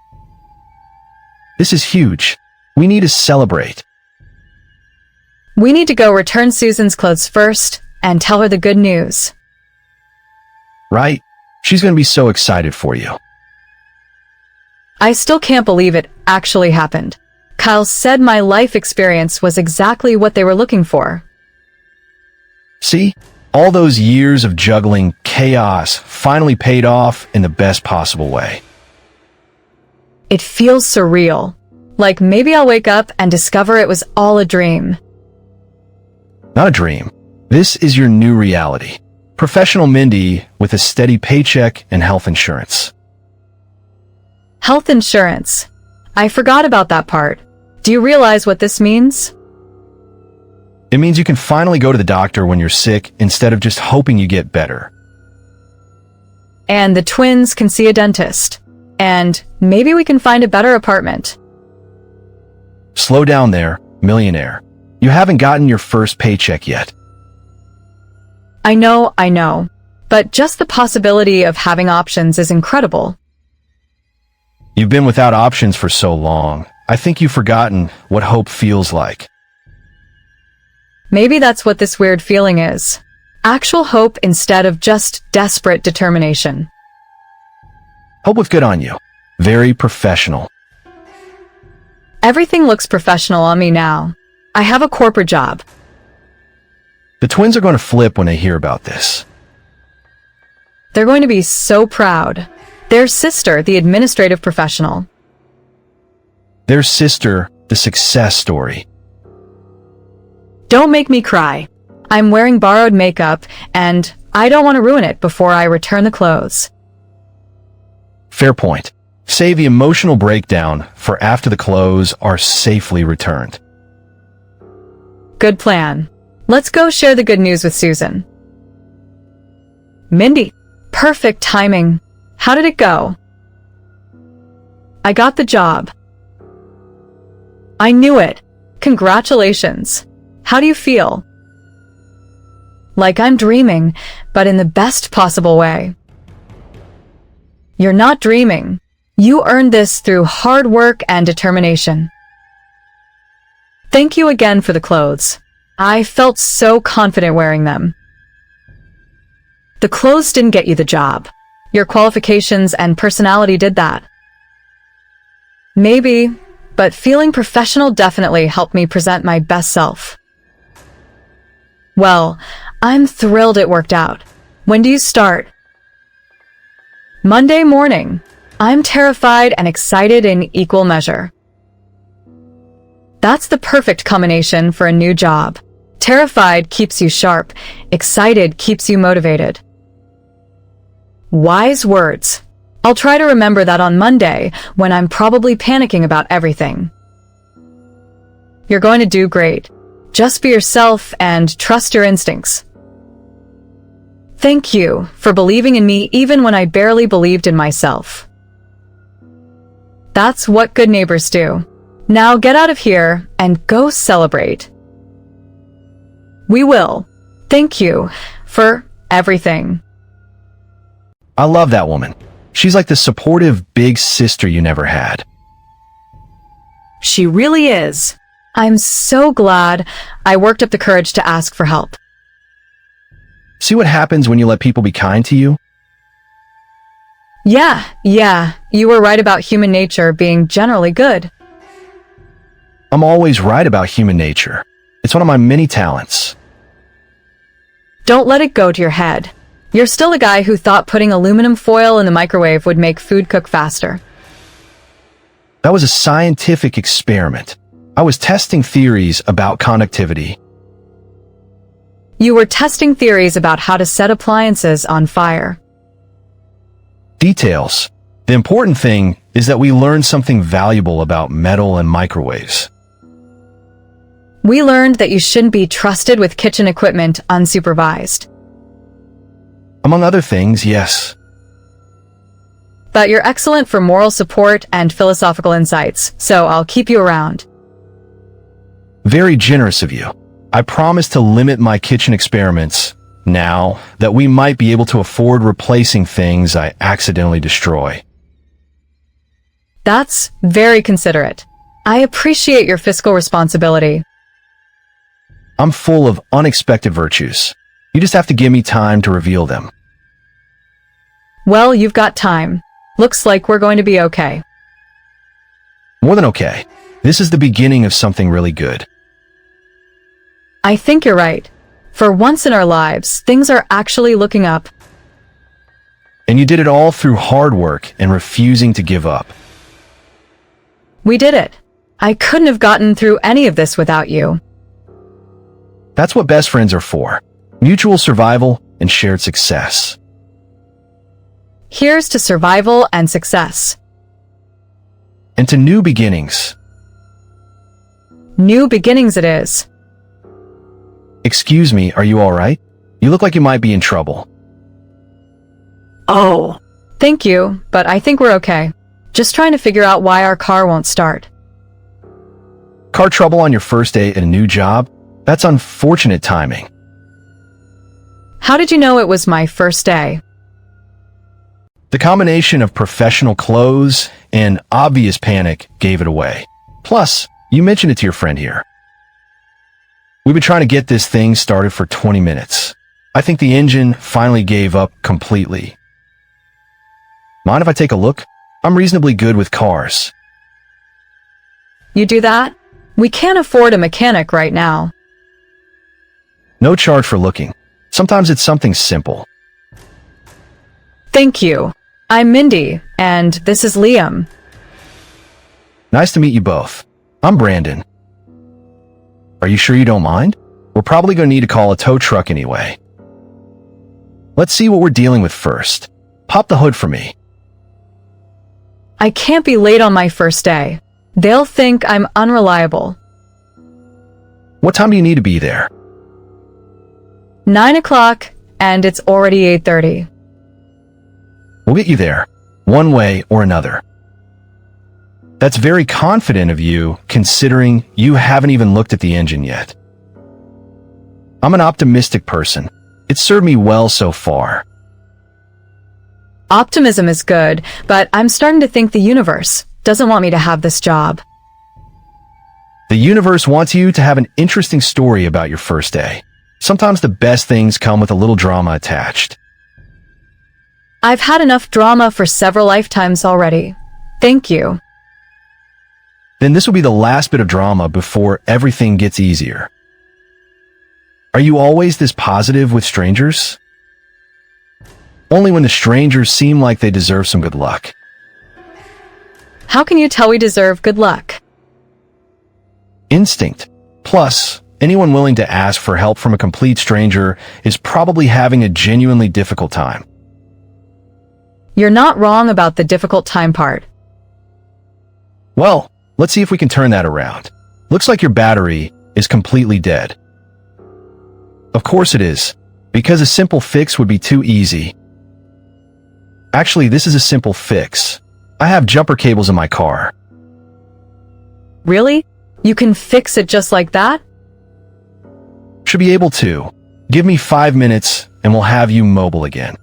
This is huge. We need to celebrate. We need to go return Susan's clothes first and tell her the good news. Right? She's going to be so excited for you. I still can't believe it actually happened. Kyle said my life experience was exactly what they were looking for. See? All those years of juggling chaos finally paid off in the best possible way. It feels surreal. Like maybe I'll wake up and discover it was all a dream. Not a dream. This is your new reality. Professional Mindy with a steady paycheck and health insurance. Health insurance. I forgot about that part. Do you realize what this means? It means you can finally go to the doctor when you're sick instead of just hoping you get better. And the twins can see a dentist. and maybe we can find a better apartment. Slow down there, millionaire. You haven't gotten your first paycheck yet. I know. But just the possibility of having options is incredible. You've been without options for so long. I think you've forgotten what hope feels like. Maybe that's what this weird feeling is. Actual hope instead of just desperate determination. Hope looks good on you. Very professional. Everything looks professional on me now. I have a corporate job. The twins are going to flip when they hear about this. They're going to be so proud. Their sister, the administrative professional. Their sister, the success story. Don't make me cry. I'm wearing borrowed makeup, and I don't want to ruin it before I return the clothes. Fair point. Save the emotional breakdown for after the clothes are safely returned. Good plan. Let's go share the good news with Susan. Mindy, perfect timing. How did it go? I got the job. I knew it. Congratulations. How do you feel? Like I'm dreaming, but in the best possible way. You're not dreaming. You earned this through hard work and determination. Thank you again for the clothes. I felt so confident wearing them. The clothes didn't get you the job. Your qualifications and personality did that. Maybe, but feeling professional definitely helped me present my best self. Well, I'm thrilled it worked out. When do you start? Monday morning. I'm terrified and excited in equal measure. That's the perfect combination for a new job. Terrified keeps you sharp. Excited keeps you motivated. Wise words. I'll try to remember that on Monday when I'm probably panicking about everything. You're going to do great. Just be yourself and trust your instincts. Thank you for believing in me even when I barely believed in myself. That's what good neighbors do. Now get out of here and go celebrate. We will. Thank you for everything. I love that woman. She's like the supportive big sister you never had. She really is. I'm so glad I worked up the courage to ask for help. See what happens when you let people be kind to you? Yeah, you were right about human nature being generally good. I'm always right about human nature. It's one of my many talents. Don't let it go to your head. You're still a guy who thought putting aluminum foil in the microwave would make food cook faster. That was a scientific experiment. I was testing theories about conductivity. You were testing theories about how to set appliances on fire. Details. The important thing is that we learned something valuable about metal and microwaves. We learned that you shouldn't be trusted with kitchen equipment unsupervised. Among other things, yes. But you're excellent for moral support and philosophical insights, so I'll keep you around. Very generous of you. I promise to limit my kitchen experiments now that we might be able to afford replacing things I accidentally destroy. That's very considerate. I appreciate your fiscal responsibility. I'm full of unexpected virtues. You just have to give me time to reveal them. Well, you've got time. Looks like we're going to be okay. More than okay. This is the beginning of something really good. I think you're right. For once in our lives, things are actually looking up. And you did it all through hard work and refusing to give up. We did it. I couldn't have gotten through any of this without you. That's what best friends are for. Mutual survival and shared success. Here's to survival and success. And to new beginnings. New beginnings it is. Excuse me, are you all right? You look like you might be in trouble. Oh. Thank you, but I think we're okay. Just trying to figure out why our car won't start. Car trouble on your first day at a new job? That's unfortunate timing. How did you know it was my first day? The combination of professional clothes and obvious panic gave it away. Plus, you mentioned it to your friend here. We've been trying to get this thing started for 20 minutes. I think the engine finally gave up completely. Mind if I take a look? I'm reasonably good with cars. You do that? We can't afford a mechanic right now. No charge for looking. Sometimes it's something simple. Thank you. I'm Mindy, and this is Liam. Nice to meet you both. I'm Brandon. Are you sure you don't mind? We're probably going to need to call a tow truck anyway. Let's see what we're dealing with first. Pop the hood for me. I can't be late on my first day. They'll think I'm unreliable. What time do you need to be there? 9 o'clock, and it's already 8:30. We'll get you there, one way or another. That's very confident of you, considering you haven't even looked at the engine yet. I'm an optimistic person. It's served me well so far. Optimism is good, but I'm starting to think the universe doesn't want me to have this job. The universe wants you to have an interesting story about your first day. Sometimes the best things come with a little drama attached. I've had enough drama for several lifetimes already. Thank you. Then this will be the last bit of drama before everything gets easier. Are you always this positive with strangers? Only when the strangers seem like they deserve some good luck. How can you tell we deserve good luck? Instinct. Plus, anyone willing to ask for help from a complete stranger is probably having a genuinely difficult time. You're not wrong about the difficult time part. Well, let's see if we can turn that around. Looks like your battery is completely dead. Of course it is, because a simple fix would be too easy. Actually, this is a simple fix. I have jumper cables in my car. Really? You can fix it just like that? Should be able to. Give me 5 minutes and we'll have you mobile again.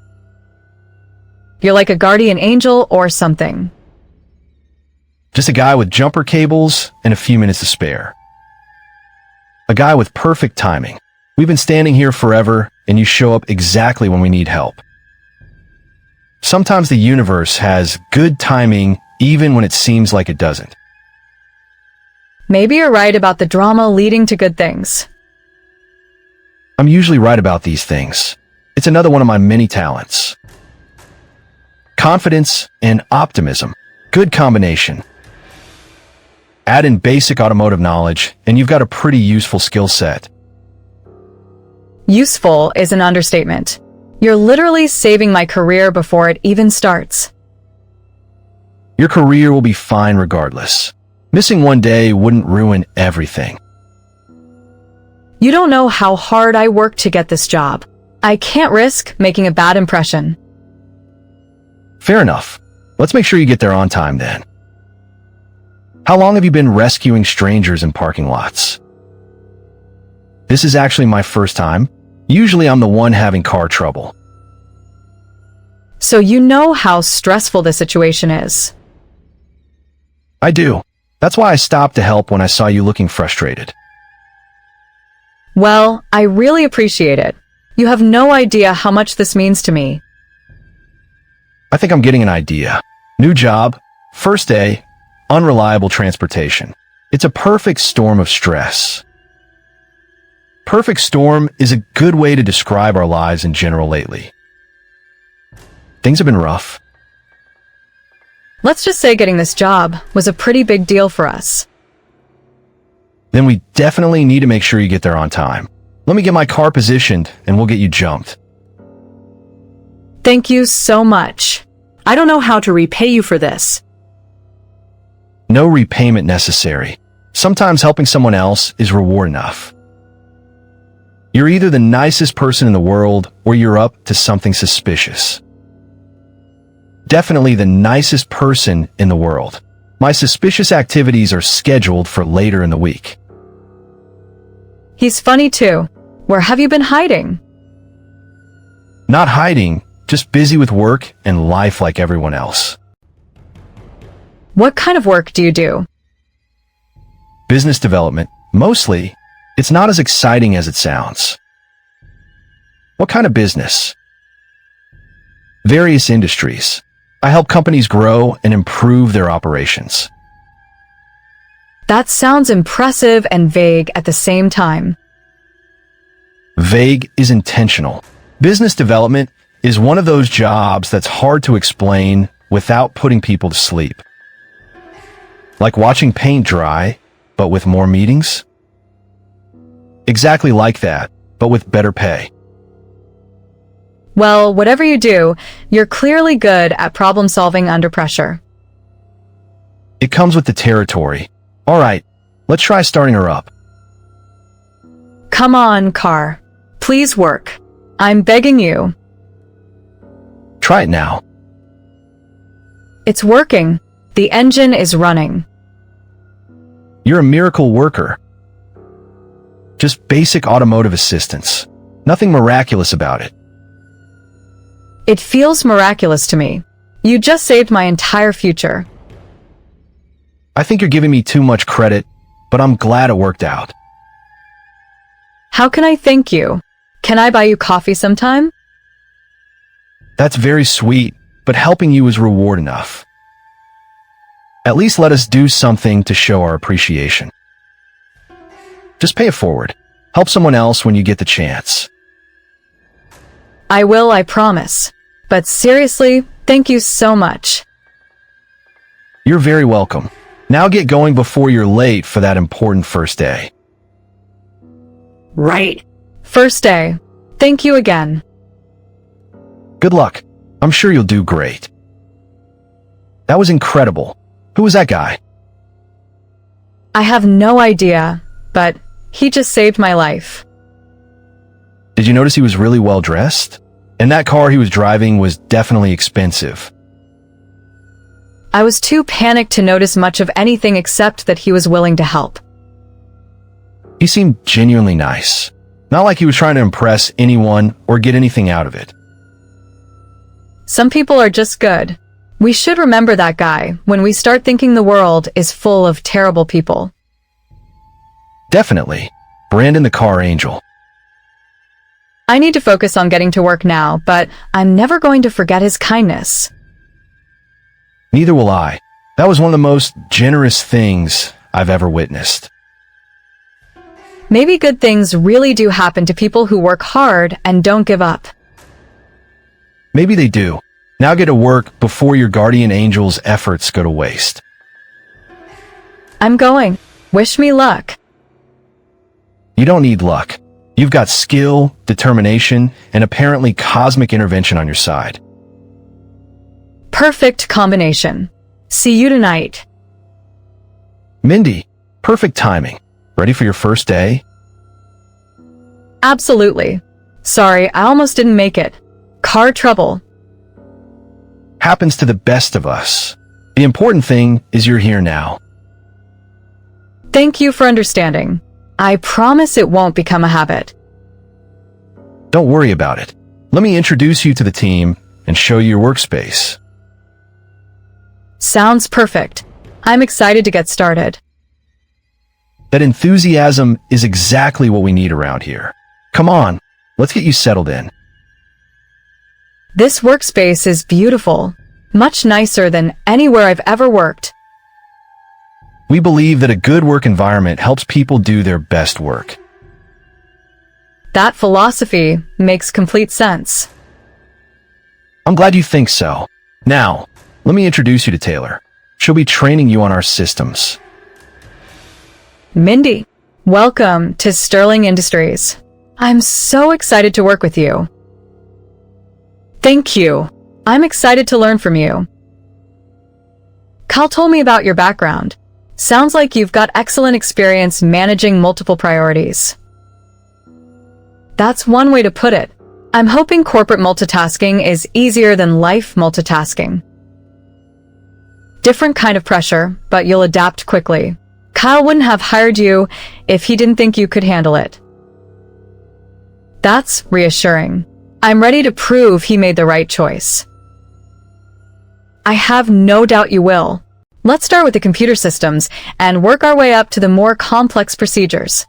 You're like a guardian angel or something. Just a guy with jumper cables and a few minutes to spare. A guy with perfect timing. We've been standing here forever and you show up exactly when we need help. Sometimes the universe has good timing even when it seems like it doesn't. Maybe you're right about the drama leading to good things. I'm usually right about these things. It's another one of my many talents. Confidence and optimism. Good combination. Add in basic automotive knowledge, and you've got a pretty useful skill set. Useful is an understatement. You're literally saving my career before it even starts. Your career will be fine regardless. Missing one day wouldn't ruin everything. You don't know how hard I worked to get this job. I can't risk making a bad impression. Fair enough. Let's make sure you get there on time then. How long have you been rescuing strangers in parking lots? This is actually my first time. Usually I'm the one having car trouble. So you know how stressful the situation is. I do. That's why I stopped to help when I saw you looking frustrated. Well, I really appreciate it. You have no idea how much this means to me. I think I'm getting an idea. New job, first day, unreliable transportation. It's a perfect storm of stress. Perfect storm is a good way to describe our lives in general lately. Things have been rough. Let's just say getting this job was a pretty big deal for us. Then we definitely need to make sure you get there on time. Let me get my car positioned and we'll get you jumped. Thank you so much. I don't know how to repay you for this. No repayment necessary. Sometimes helping someone else is reward enough. You're either the nicest person in the world or you're up to something suspicious. definitely the nicest person in the world. My suspicious activities are scheduled for later in the week. He's funny too. Where have you been hiding? Not hiding, just busy with work and life like everyone else. What kind of work do you do? Business development, mostly. It's not as exciting as it sounds. What kind of business? Various industries. I help companies grow and improve their operations. That sounds impressive and vague at the same time. Vague is intentional. Business development is one of those jobs that's hard to explain without putting people to sleep. Like watching paint dry, but with more meetings? Exactly like that, but with better pay. Well, whatever you do, you're clearly good at problem solving under pressure. It comes with the territory. All right, let's try starting her up. Come on, car. Please work. I'm begging you. Try it now. It's working. The engine is running. You're a miracle worker. Just basic automotive assistance. Nothing miraculous about it. It feels miraculous to me. You just saved my entire future. I think you're giving me too much credit, but I'm glad it worked out. How can I thank you? Can I buy you coffee sometime? That's very sweet, but helping you is reward enough. At least let us do something to show our appreciation. Just pay it forward. Help someone else when you get the chance. I will, I promise. But seriously, thank you so much. You're very welcome. Now get going before you're late for that important first day. Right. First day. Thank you again. Good luck. I'm sure you'll do great. That was incredible. Who was that guy? I have no idea, but he just saved my life. Did you notice he was really well dressed? And that car he was driving was definitely expensive. I was too panicked to notice much of anything except that he was willing to help. He seemed genuinely nice. Not like he was trying to impress anyone or get anything out of it. Some people are just good. We should remember that guy when we start thinking the world is full of terrible people. Definitely. Brandon the car angel. I need to focus on getting to work now, but I'm never going to forget his kindness. Neither will I. That was one of the most generous things I've ever witnessed. Maybe good things really do happen to people who work hard and don't give up. Maybe they do. Now get to work before your guardian angel's efforts go to waste. I'm going. Wish me luck. You don't need luck. You've got skill, determination, and apparently cosmic intervention on your side. Perfect combination. See you tonight. Mindy, perfect timing. Ready for your first day? Absolutely. Sorry, I almost didn't make it. Car trouble. Happens to the best of us. The important thing is you're here now. Thank you for understanding. I promise it won't become a habit. Don't worry about it. Let me introduce you to the team and show you your workspace. Sounds perfect. I'm excited to get started. That enthusiasm is exactly what we need around here. Come on, let's get you settled in. This workspace is beautiful. Much nicer than anywhere I've ever worked. We believe that a good work environment helps people do their best work. That philosophy makes complete sense. I'm glad you think so. Now, let me introduce you to Taylor. She'll be training you on our systems. Mindy, welcome to Sterling Industries. I'm so excited to work with you. Thank you. I'm excited to learn from you. Cal told me about your background. Sounds like you've got excellent experience managing multiple priorities. That's one way to put it. I'm hoping corporate multitasking is easier than life multitasking. Different kind of pressure, but you'll adapt quickly. Kyle wouldn't have hired you if he didn't think you could handle it. That's reassuring. I'm ready to prove he made the right choice. I have no doubt you will. Let's start with the computer systems and work our way up to the more complex procedures.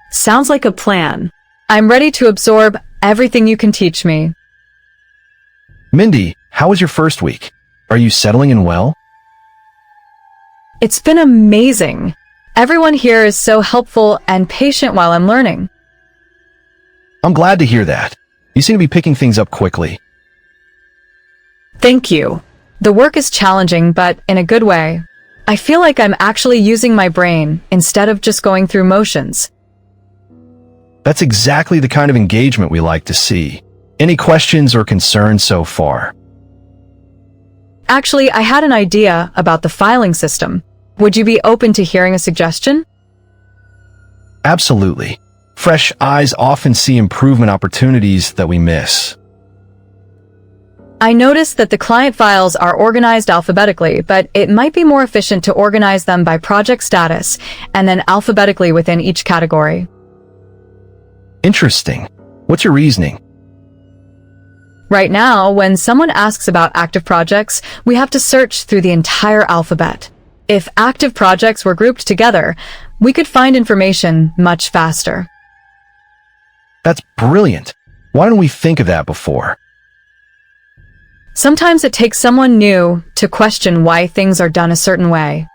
Sounds like a plan. I'm ready to absorb everything you can teach me. Mindy, how was your first week? Are you settling in well? It's been amazing. Everyone here is so helpful and patient while I'm learning. I'm glad to hear that. You seem to be picking things up quickly. Thank you. The work is challenging, but in a good way. I feel like I'm actually using my brain instead of just going through motions. That's exactly the kind of engagement we like to see. Any questions or concerns so far? Actually, I had an idea about the filing system. Would you be open to hearing a suggestion? Absolutely. Fresh eyes often see improvement opportunities that we miss. I noticed that the client files are organized alphabetically, but it might be more efficient to organize them by project status and then alphabetically within each category. Interesting. What's your reasoning? Right now, when someone asks about active projects, we have to search through the entire alphabet. If active projects were grouped together, we could find information much faster. That's brilliant. Why didn't we think of that before? Sometimes it takes someone new to question why things are done a certain way.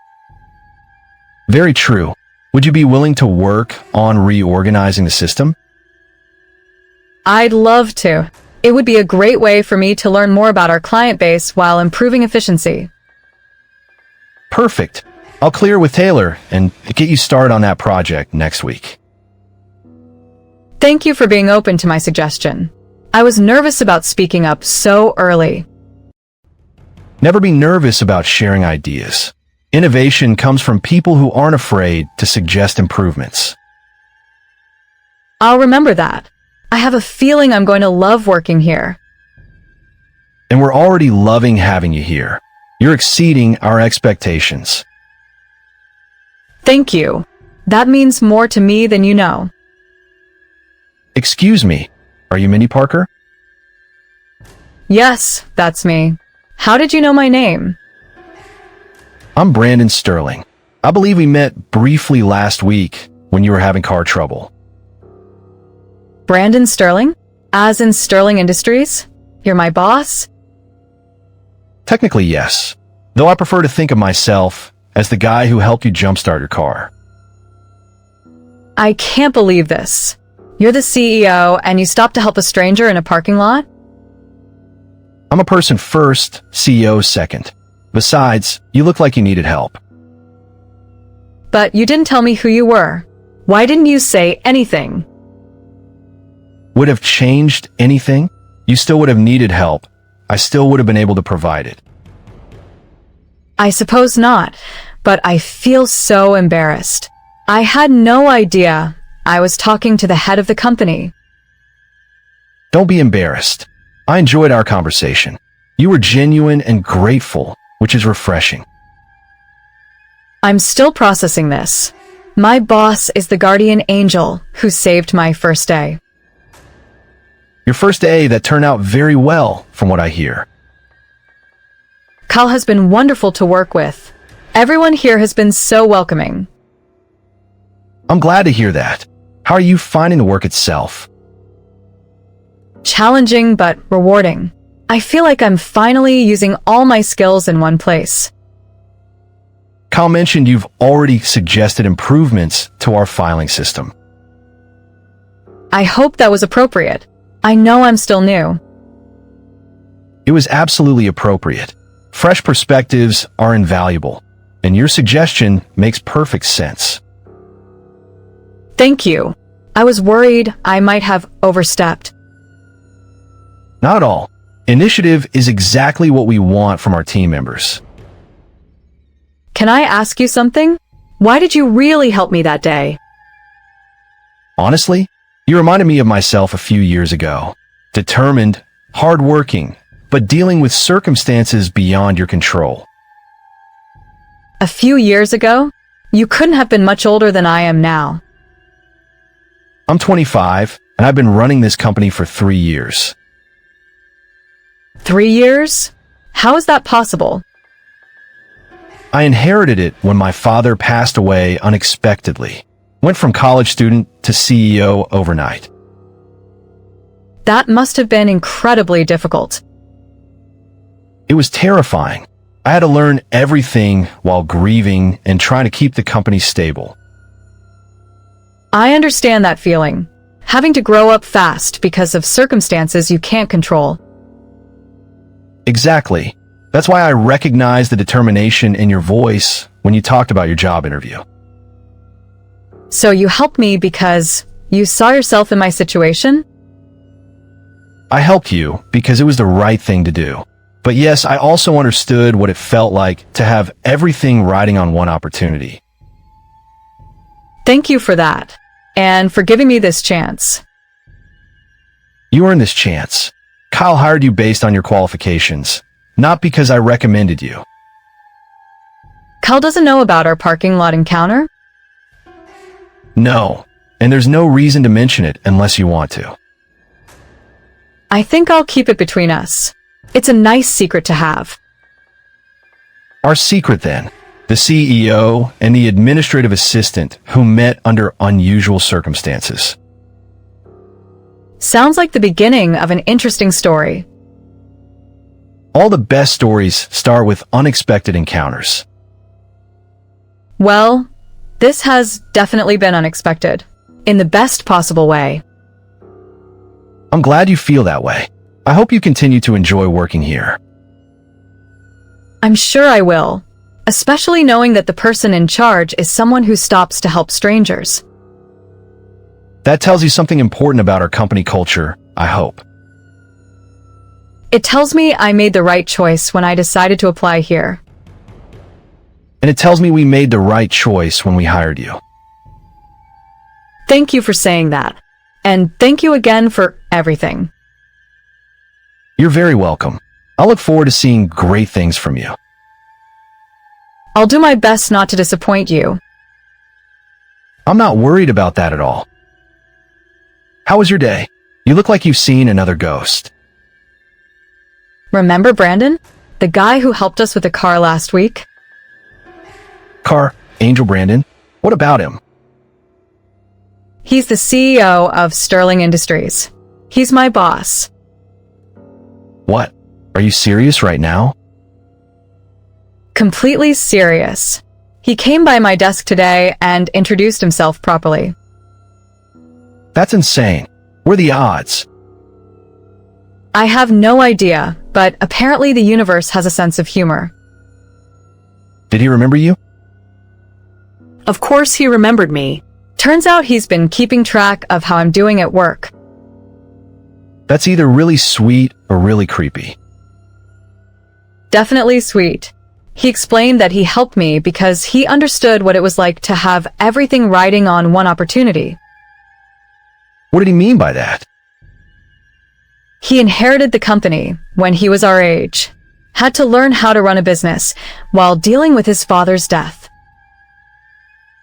Very true. Would you be willing to work on reorganizing the system? I'd love to. It would be a great way for me to learn more about our client base while improving efficiency. Perfect. I'll clear with Taylor and get you started on that project next week. Thank you for being open to my suggestion. I was nervous about speaking up so early. Never be nervous about sharing ideas. Innovation comes from people who aren't afraid to suggest improvements. I'll remember that. I have a feeling I'm going to love working here. And we're already loving having you here. You're exceeding our expectations. Thank you. That means more to me than you know. Excuse me, are you Mindy Parker? Yes, that's me. How did you know my name? I'm Brandon Sterling. I believe we met briefly last week when you were having car trouble. Brandon Sterling? As in Sterling Industries? You're my boss? Technically, yes. Though I prefer to think of myself as the guy who helped you jumpstart your car. I can't believe this. You're the CEO and you stopped to help a stranger in a parking lot? I'm a person first, CEO second. Besides, you look like you needed help. But you didn't tell me who you were. Why didn't you say anything? Would have changed anything? You still would have needed help. I still would have been able to provide it. I suppose not, but I feel so embarrassed. I had no idea I was talking to the head of the company. Don't be embarrassed. I enjoyed our conversation. You were genuine and grateful, which is refreshing. I'm still processing this. My boss is the guardian angel who saved my first day. Your first day that turned out very well, from what I hear. Kyle has been wonderful to work with. Everyone here has been so welcoming. I'm glad to hear that. How are you finding the work itself? Challenging but rewarding. I feel like I'm finally using all my skills in one place. Kyle mentioned you've already suggested improvements to our filing system. I hope that was appropriate. I know I'm still new. It was absolutely appropriate. Fresh perspectives are invaluable, and your suggestion makes perfect sense. Thank you. I was worried I might have overstepped. Not at all. Initiative is exactly what we want from our team members. Can I ask you something? Why did you really help me that day? Honestly, you reminded me of myself a few years ago. Determined, hardworking, but dealing with circumstances beyond your control. A few years ago, you couldn't have been much older than I am now. I'm 25, and I've been running this company for 3 years. 3 years? How is that possible? I inherited it when my father passed away unexpectedly. Went from college student to CEO overnight. That must have been incredibly difficult. It was terrifying. I had to learn everything while grieving and trying to keep the company stable. I understand that feeling. Having to grow up fast because of circumstances you can't control. Exactly. That's why I recognize the determination in your voice when you talked about your job interview. So you helped me because you saw yourself in my situation? I helped you because it was the right thing to do. But yes, I also understood what it felt like to have everything riding on one opportunity. Thank you for that, and for giving me this chance. You earned this chance. Kyle hired you based on your qualifications, not because I recommended you. Kyle doesn't know about our parking lot encounter? No, and there's no reason to mention it unless you want to. I think I'll keep it between us. It's a nice secret to have. Our secret then, the CEO and the administrative assistant who met under unusual circumstances. Sounds like the beginning of an interesting story. All the best stories start with unexpected encounters. Well, this has definitely been unexpected, in the best possible way. I'm glad you feel that way. I hope you continue to enjoy working here. I'm sure I will, especially knowing that the person in charge is someone who stops to help strangers. That tells you something important about our company culture, I hope. It tells me I made the right choice when I decided to apply here. And it tells me we made the right choice when we hired you. Thank you for saying that. And thank you again for everything. You're very welcome. I look forward to seeing great things from you. I'll do my best not to disappoint you. I'm not worried about that at all. How was your day? You look like you've seen another ghost. Remember Brandon? The guy who helped us with the car last week? Angel Brandon? What about him? He's the CEO of Sterling Industries. He's my boss. What? Are you serious right now? Completely serious. He came by my desk today and introduced himself properly. That's insane. What are the odds? I have no idea, but apparently the universe has a sense of humor. Did he remember you? Of course he remembered me. Turns out he's been keeping track of how I'm doing at work. That's either really sweet or really creepy. Definitely sweet. He explained that he helped me because he understood what it was like to have everything riding on one opportunity. What did he mean by that? He inherited the company when he was our age, had to learn how to run a business while dealing with his father's death.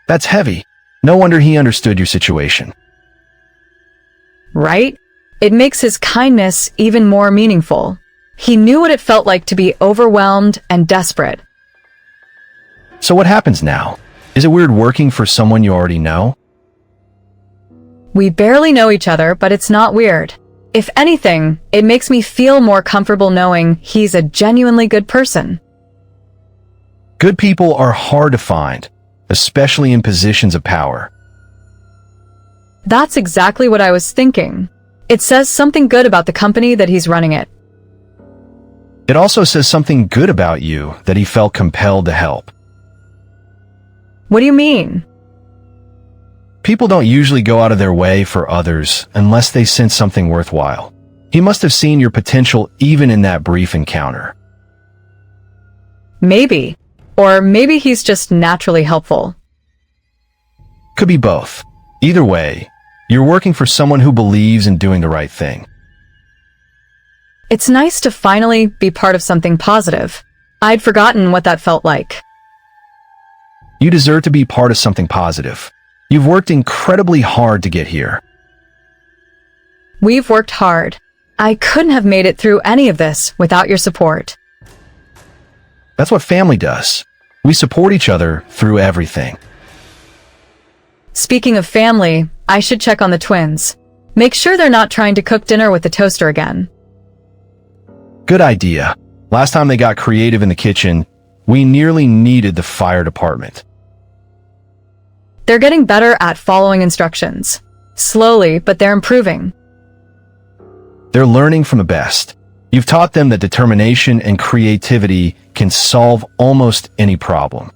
That's heavy. No wonder he understood your situation. Right? It makes his kindness even more meaningful. He knew what it felt like to be overwhelmed and desperate. So what happens now? Is it weird working for someone you already know? We barely know each other, but it's not weird. If anything, it makes me feel more comfortable knowing he's a genuinely good person. Good people are hard to find, especially in positions of power. That's exactly what I was thinking. It says something good about the company that he's running it. It also says something good about you that he felt compelled to help. What do you mean? People don't usually go out of their way for others unless they sense something worthwhile. He must have seen your potential even in that brief encounter. Maybe. Or maybe he's just naturally helpful. Could be both. Either way, you're working for someone who believes in doing the right thing. It's nice to finally be part of something positive. I'd forgotten what that felt like. You deserve to be part of something positive. You've worked incredibly hard to get here. We've worked hard. I couldn't have made it through any of this without your support. That's what family does. We support each other through everything. Speaking of family, I should check on the twins. Make sure they're not trying to cook dinner with the toaster again. Good idea. Last time they got creative in the kitchen, we nearly needed the fire department. They're getting better at following instructions. Slowly, but they're improving. They're learning from the best. You've taught them that determination and creativity can solve almost any problem.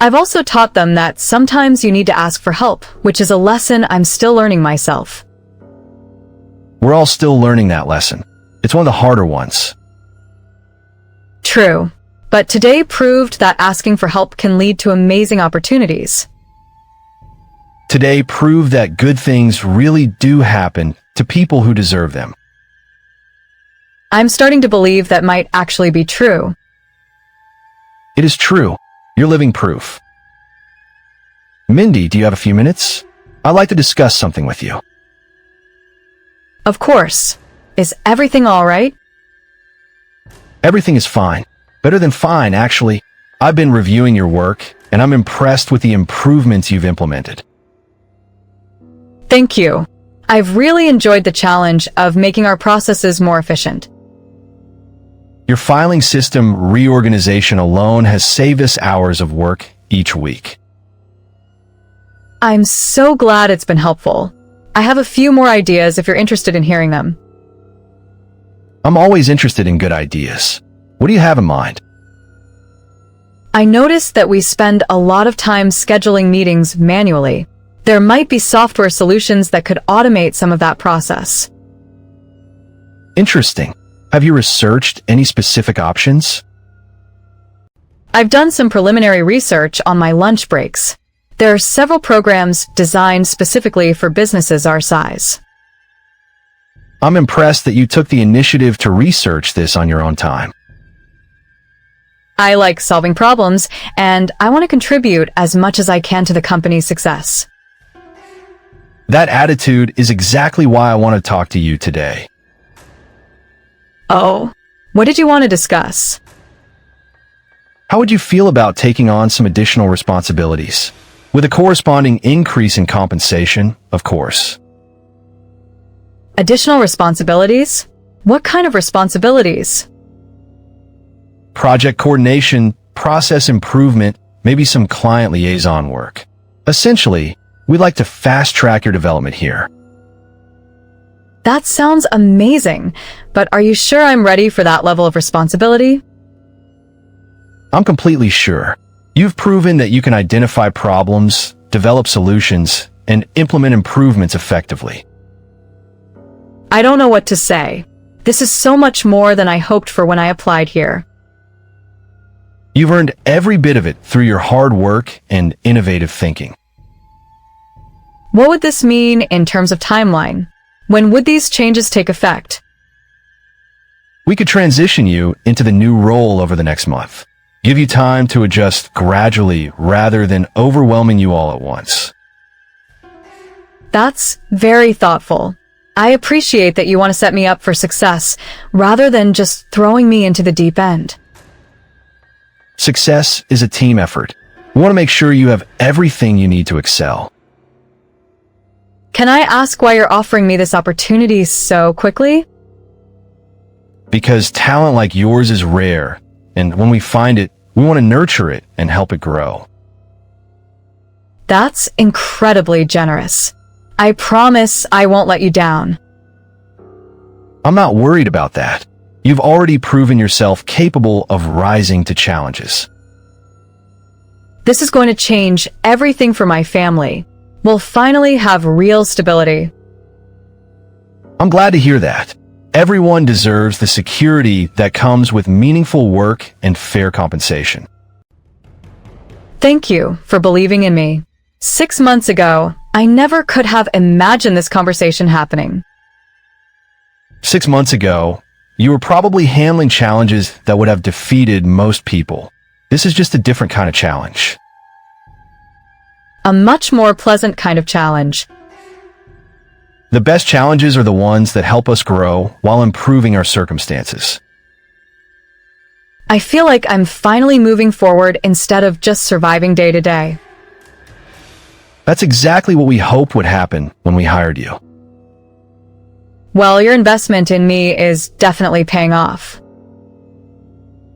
I've also taught them that sometimes you need to ask for help, which is a lesson I'm still learning myself. We're all still learning that lesson. It's one of the harder ones. True, but today proved that asking for help can lead to amazing opportunities. Today proved that good things really do happen to people who deserve them. I'm starting to believe that might actually be true. It is true. You're living proof. Mindy, do you have a few minutes? I'd like to discuss something with you. Of course. Is everything all right? Everything is fine. Better than fine, actually. I've been reviewing your work, and I'm impressed with the improvements you've implemented. Thank you. I've really enjoyed the challenge of making our processes more efficient. Your filing system reorganization alone has saved us hours of work each week. I'm so glad it's been helpful. I have a few more ideas if you're interested in hearing them. I'm always interested in good ideas. What do you have in mind? I noticed that we spend a lot of time scheduling meetings manually. There might be software solutions that could automate some of that process. Interesting. Have you researched any specific options? I've done some preliminary research on my lunch breaks. There are several programs designed specifically for businesses our size. I'm impressed that you took the initiative to research this on your own time. I like solving problems, and I want to contribute as much as I can to the company's success. That attitude is exactly why I want to talk to you today. Oh, what did you want to discuss? How would you feel about taking on some additional responsibilities? With a corresponding increase in compensation, of course. Additional responsibilities? What kind of responsibilities? Project coordination, process improvement, maybe some client liaison work. Essentially, we'd like to fast-track your development here. That sounds amazing, but are you sure I'm ready for that level of responsibility? I'm completely sure. You've proven that you can identify problems, develop solutions, and implement improvements effectively. I don't know what to say. This is so much more than I hoped for when I applied here. You've earned every bit of it through your hard work and innovative thinking. What would this mean in terms of timeline? When would these changes take effect? We could transition you into the new role over the next month. Give you time to adjust gradually rather than overwhelming you all at once. That's very thoughtful. I appreciate that you want to set me up for success rather than just throwing me into the deep end. Success is a team effort. We want to make sure you have everything you need to excel. Can I ask why you're offering me this opportunity so quickly? Because talent like yours is rare, and when we find it, we want to nurture it and help it grow. That's incredibly generous. I promise I won't let you down. I'm not worried about that. You've already proven yourself capable of rising to challenges. This is going to change everything for my family. We'll finally have real stability. I'm glad to hear that. Everyone deserves the security that comes with meaningful work and fair compensation. Thank you for believing in me. 6 months ago, I never could have imagined this conversation happening. 6 months ago, you were probably handling challenges that would have defeated most people. This is just a different kind of challenge. A much more pleasant kind of challenge. The best challenges are the ones that help us grow while improving our circumstances. I feel like I'm finally moving forward instead of just surviving day to day. That's exactly what we hoped would happen when we hired you. Well, your investment in me is definitely paying off.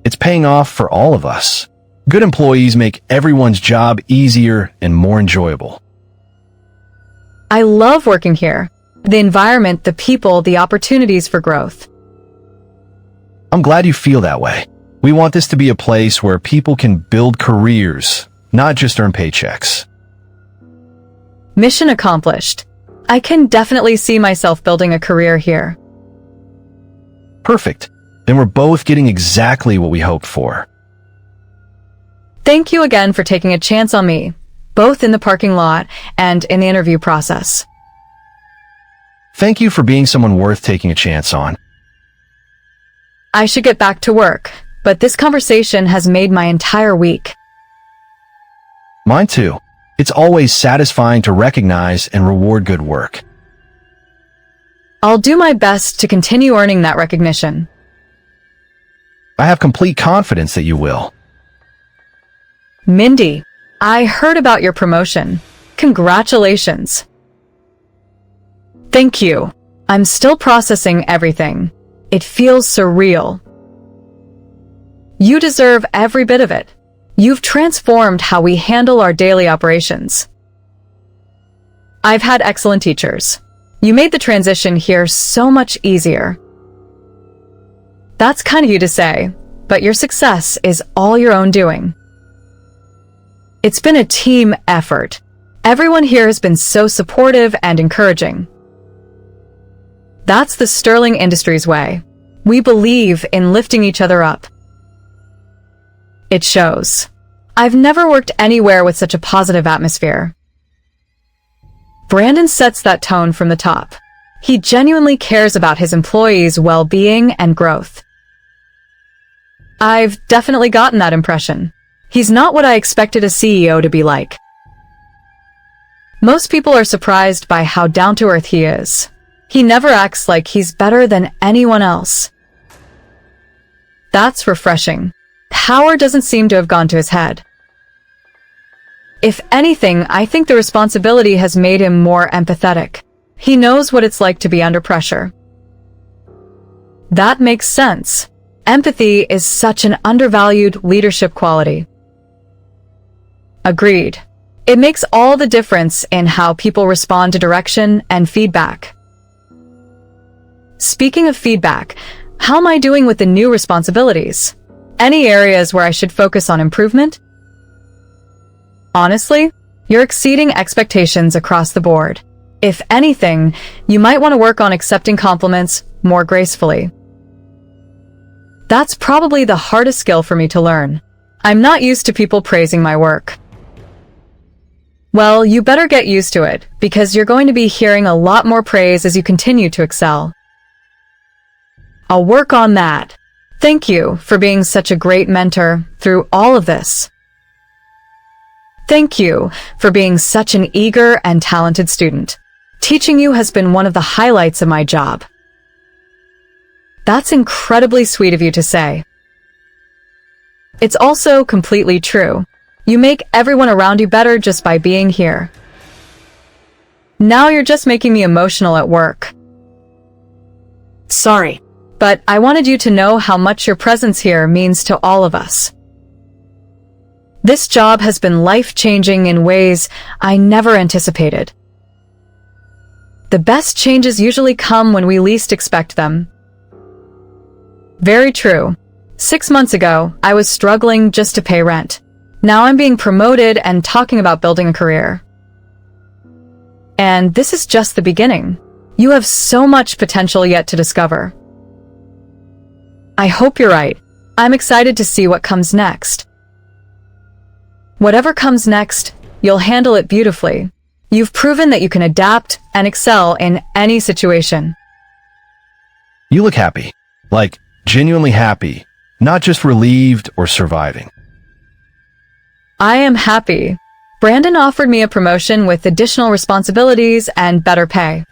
It's paying off for all of us. Good employees make everyone's job easier and more enjoyable. I love working here. The environment, the people, the opportunities for growth. I'm glad you feel that way. We want this to be a place where people can build careers, not just earn paychecks. Mission accomplished. I can definitely see myself building a career here. Perfect. Then we're both getting exactly what we hoped for. Thank you again for taking a chance on me, both in the parking lot and in the interview process. Thank you for being someone worth taking a chance on. I should get back to work, but this conversation has made my entire week. Mine too. It's always satisfying to recognize and reward good work. I'll do my best to continue earning that recognition. I have complete confidence that you will. Mindy, I heard about your promotion. Congratulations. Thank you. I'm still processing everything. It feels surreal. You deserve every bit of it. You've transformed how we handle our daily operations. I've had excellent teachers. You made the transition here so much easier. That's kind of you to say, but your success is all your own doing. It's been a team effort. Everyone here has been so supportive and encouraging. That's the Sterling Industries way. We believe in lifting each other up. It shows. I've never worked anywhere with such a positive atmosphere. Brandon sets that tone from the top. He genuinely cares about his employees' well-being and growth. I've definitely gotten that impression. He's not what I expected a CEO to be like. Most people are surprised by how down-to-earth he is. He never acts like he's better than anyone else. That's refreshing. Power doesn't seem to have gone to his head. If anything, I think the responsibility has made him more empathetic. He knows what it's like to be under pressure. That makes sense. Empathy is such an undervalued leadership quality. Agreed. It makes all the difference in how people respond to direction and feedback. Speaking of feedback, how am I doing with the new responsibilities? Any areas where I should focus on improvement? Honestly, you're exceeding expectations across the board. If anything, you might want to work on accepting compliments more gracefully. That's probably the hardest skill for me to learn. I'm not used to people praising my work. Well, you better get used to it, because you're going to be hearing a lot more praise as you continue to excel. I'll work on that. Thank you for being such a great mentor through all of this. Thank you for being such an eager and talented student. Teaching you has been one of the highlights of my job. That's incredibly sweet of you to say. It's also completely true. You make everyone around you better just by being here. Now you're just making me emotional at work. Sorry, but I wanted you to know how much your presence here means to all of us. This job has been life-changing in ways I never anticipated. The best changes usually come when we least expect them. Very true. 6 months ago, I was struggling just to pay rent. Now I'm being promoted and talking about building a career. And this is just the beginning. You have so much potential yet to discover. I hope you're right. I'm excited to see what comes next. Whatever comes next, you'll handle it beautifully. You've proven that you can adapt and excel in any situation. You look happy. Like, genuinely happy. Not just relieved or surviving. I am happy. Brandon offered me a promotion with additional responsibilities and better pay.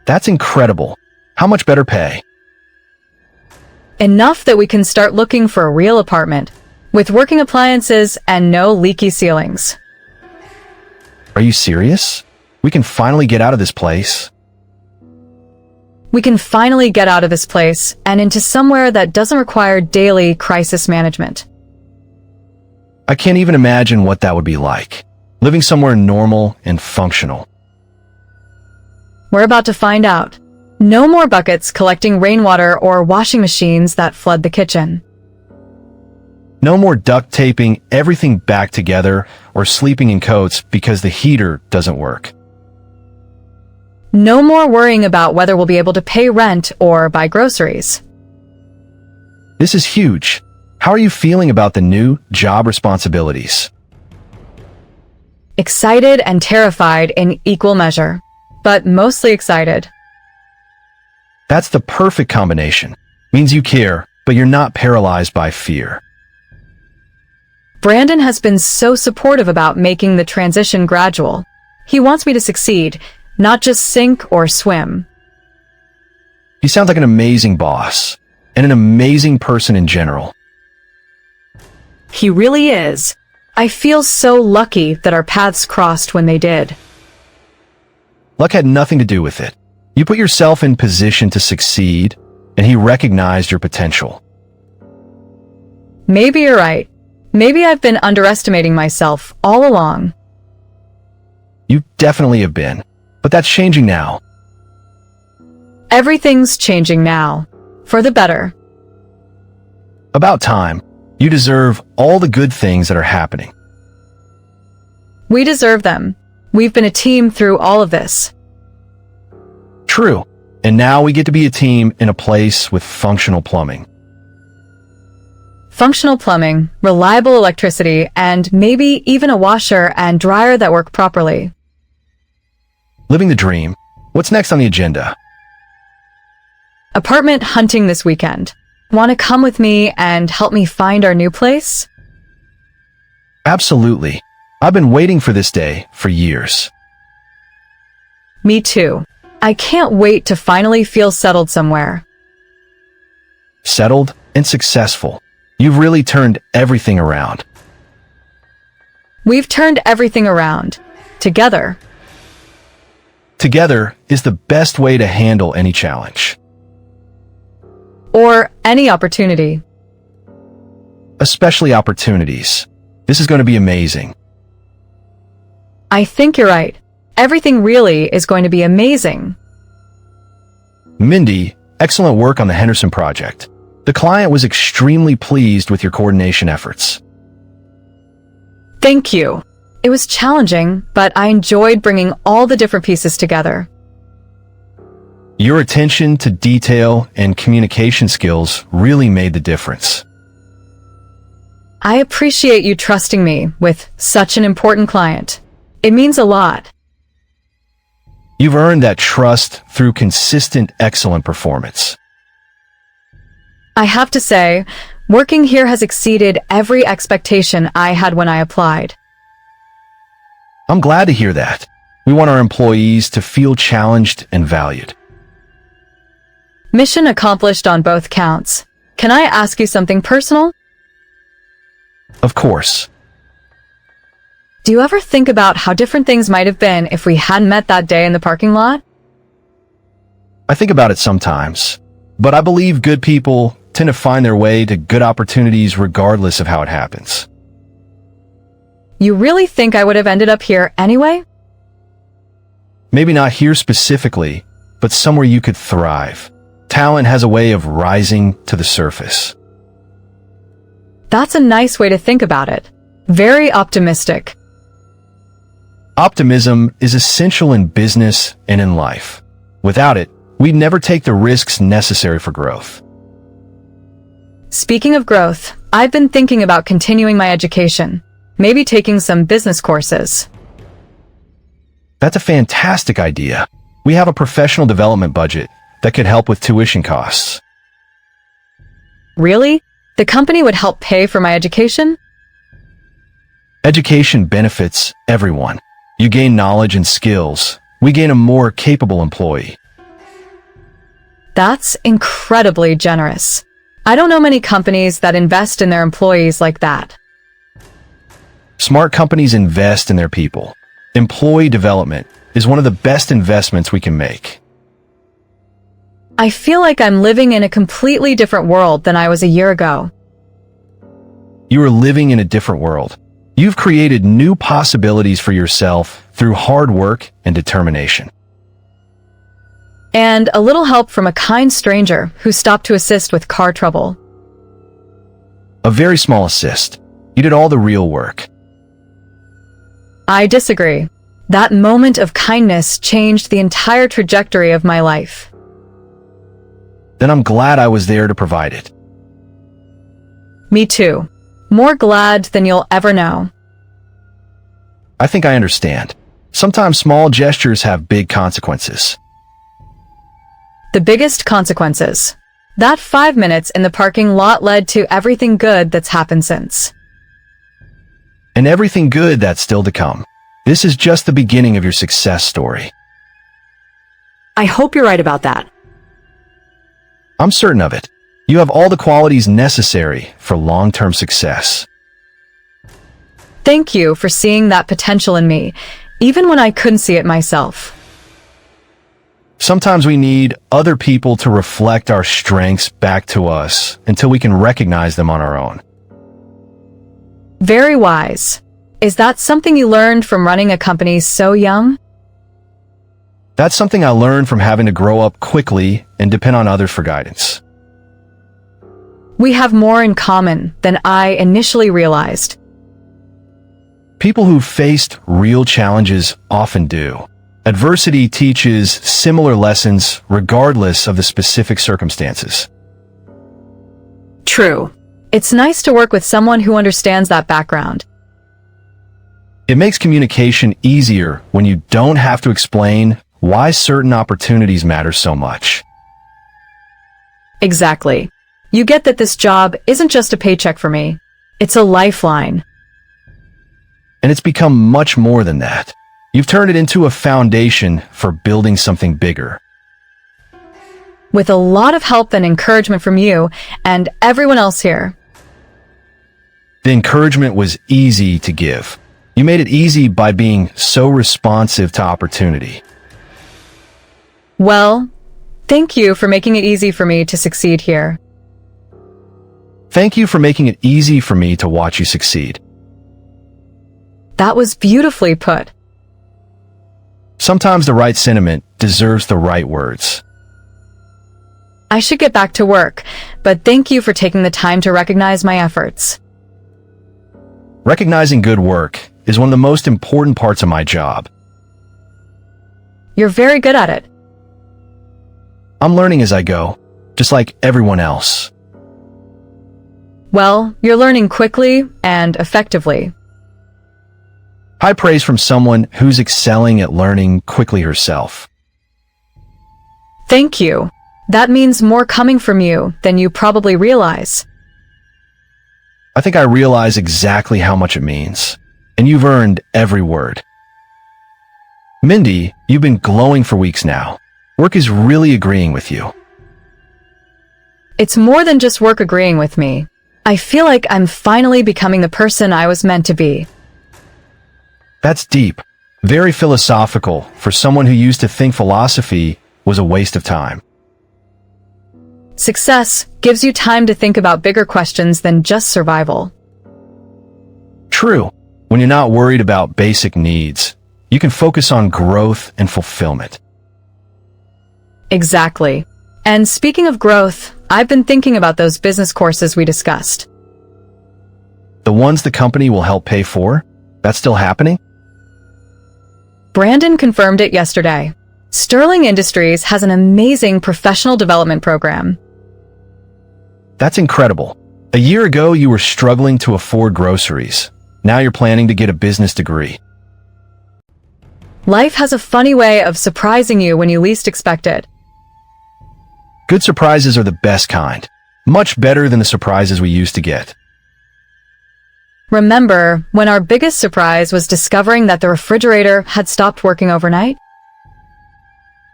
That's incredible. How much better pay? Enough that we can start looking for a real apartment, with working appliances and no leaky ceilings. Are you serious? We can finally get out of this place. We can finally get out of this place and into somewhere that doesn't require daily crisis management. I can't even imagine what that would be like. Living somewhere normal and functional. We're about to find out. No more buckets collecting rainwater or washing machines that flood the kitchen. No more duct taping everything back together or sleeping in coats because the heater doesn't work. No more worrying about whether we'll be able to pay rent or buy groceries. This is huge. How are you feeling about the new job responsibilities? Excited and terrified in equal measure, but mostly excited. That's the perfect combination. Means you care, but you're not paralyzed by fear. Brandon has been so supportive about making the transition gradual. He wants me to succeed, not just sink or swim. He sounds like an amazing boss, and an amazing person in general. He really is. I feel so lucky that our paths crossed when they did. Luck had nothing to do with it. You put yourself in position to succeed, and he recognized your potential. Maybe you're right. Maybe I've been underestimating myself all along. You definitely have been, but that's changing now. Everything's changing now. For the better. About time. You deserve all the good things that are happening. We deserve them. We've been a team through all of this. True. And now we get to be a team in a place with functional plumbing. Functional plumbing, reliable electricity, and maybe even a washer and dryer that work properly. Living the dream. What's next on the agenda? Apartment hunting this weekend. Want to come with me and help me find our new place? Absolutely. I've been waiting for this day for years. Me too. I can't wait to finally feel settled somewhere. Settled and successful. You've really turned everything around. We've turned everything around. Together. Together is the best way to handle any challenge. Or any opportunity. Especially opportunities. This is going to be amazing. I think you're right. Everything really is going to be amazing. Mindy, excellent work on the Henderson project. The client was extremely pleased with your coordination efforts. Thank you. It was challenging, but I enjoyed bringing all the different pieces together. Your attention to detail and communication skills really made the difference. I appreciate you trusting me with such an important client. It means a lot. You've earned that trust through consistent, excellent performance. I have to say, working here has exceeded every expectation I had when I applied. I'm glad to hear that. We want our employees to feel challenged and valued. Mission accomplished on both counts. Can I ask you something personal? Of course. Do you ever think about how different things might have been if we hadn't met that day in the parking lot? I think about it sometimes, but I believe good people tend to find their way to good opportunities regardless of how it happens. You really think I would have ended up here anyway? Maybe not here specifically, but somewhere you could thrive. Talent has a way of rising to the surface. That's a nice way to think about it. Very optimistic. Optimism is essential in business and in life. Without it, we'd never take the risks necessary for growth. Speaking of growth, I've been thinking about continuing my education. Maybe taking some business courses. That's a fantastic idea. We have a professional development budget that could help with tuition costs. Really? The company would help pay for my education? Education benefits everyone. You gain knowledge and skills. We gain a more capable employee. That's incredibly generous. I don't know many companies that invest in their employees like that. Smart companies invest in their people. Employee development is one of the best investments we can make. I feel like I'm living in a completely different world than I was a year ago. You are living in a different world. You've created new possibilities for yourself through hard work and determination. And a little help from a kind stranger who stopped to assist with car trouble. A very small assist. You did all the real work. I disagree. That moment of kindness changed the entire trajectory of my life. Then I'm glad I was there to provide it. Me too. More glad than you'll ever know. I think I understand. Sometimes small gestures have big consequences. The biggest consequences. That 5 minutes in the parking lot led to everything good that's happened since. And everything good that's still to come. This is just the beginning of your success story. I hope you're right about that. I'm certain of it. You have all the qualities necessary for long-term success. Thank you for seeing that potential in me, even when I couldn't see it myself. Sometimes we need other people to reflect our strengths back to us until we can recognize them on our own. Very wise. Is that something you learned from running a company so young? That's something I learned from having to grow up quickly and depend on others for guidance. We have more in common than I initially realized. People who've faced real challenges often do. Adversity teaches similar lessons regardless of the specific circumstances. True. It's nice to work with someone who understands that background. It makes communication easier when you don't have to explain why certain opportunities matter so much. Exactly. You get that this job isn't just a paycheck for me. It's a lifeline. And it's become much more than that. You've turned it into a foundation for building something bigger. With a lot of help and encouragement from you and everyone else here. The encouragement was easy to give. You made it easy by being so responsive to opportunity. Well, thank you for making it easy for me to succeed here. Thank you for making it easy for me to watch you succeed. That was beautifully put. Sometimes the right sentiment deserves the right words. I should get back to work, but thank you for taking the time to recognize my efforts. Recognizing good work is one of the most important parts of my job. You're very good at it. I'm learning as I go, just like everyone else. Well, you're learning quickly and effectively. High praise from someone who's excelling at learning quickly herself. Thank you. That means more coming from you than you probably realize. I think I realize exactly how much it means, and you've earned every word. Mindy, you've been glowing for weeks now. Work is really agreeing with you. It's more than just work agreeing with me. I feel like I'm finally becoming the person I was meant to be. That's deep, very philosophical for someone who used to think philosophy was a waste of time. Success gives you time to think about bigger questions than just survival. True. When you're not worried about basic needs, you can focus on growth and fulfillment. Exactly. And speaking of growth, I've been thinking about those business courses we discussed. The ones the company will help pay for? That's still happening? Brandon confirmed it yesterday. Sterling Industries has an amazing professional development program. That's incredible. A year ago, you were struggling to afford groceries. Now you're planning to get a business degree. Life has a funny way of surprising you when you least expect it. Good surprises are the best kind. Much better than the surprises we used to get. Remember when our biggest surprise was discovering that the refrigerator had stopped working overnight?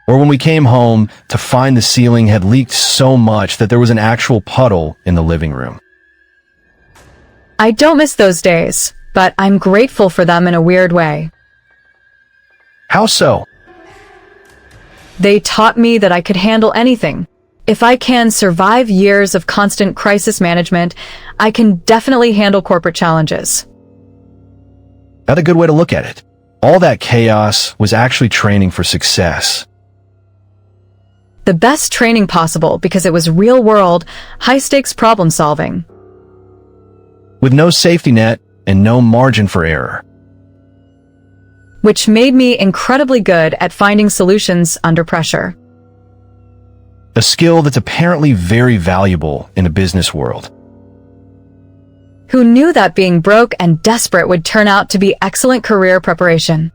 Or when we came home to find the ceiling had leaked so much that there was an actual puddle in the living room. I don't miss those days, but I'm grateful for them in a weird way. How so? They taught me that I could handle anything. If I can survive years of constant crisis management, I can definitely handle corporate challenges. That's a good way to look at it. All that chaos was actually training for success. The best training possible because it was real-world, high-stakes problem solving. With no safety net and no margin for error. Which made me incredibly good at finding solutions under pressure. A skill that's apparently very valuable in a business world. Who knew that being broke and desperate would turn out to be excellent career preparation?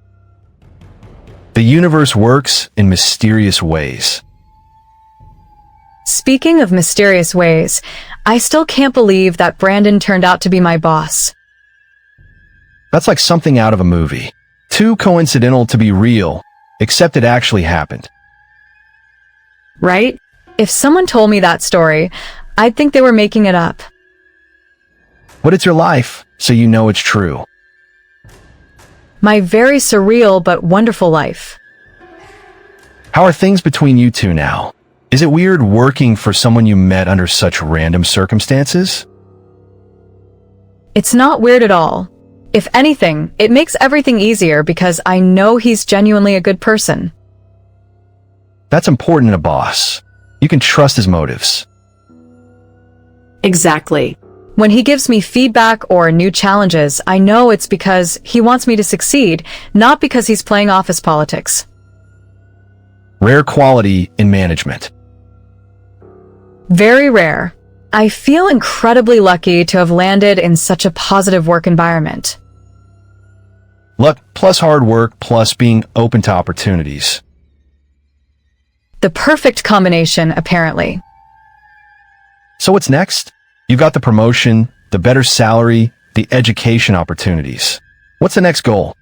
The universe works in mysterious ways. Speaking of mysterious ways, I still can't believe that Brandon turned out to be my boss. That's like something out of a movie. Too coincidental to be real, except it actually happened. Right? If someone told me that story, I'd think they were making it up. But it's your life, so you know it's true. My very surreal but wonderful life. How are things between you two now? Is it weird working for someone you met under such random circumstances? It's not weird at all. If anything, it makes everything easier because I know he's genuinely a good person. That's important in a boss. You can trust his motives. Exactly. When he gives me feedback or new challenges, I know it's because he wants me to succeed, not because he's playing office politics. Rare quality in management. Very rare. I feel incredibly lucky to have landed in such a positive work environment. Luck plus hard work plus being open to opportunities. The perfect combination, apparently. So what's next? You've got the promotion, the better salary, the education opportunities. What's the next goal?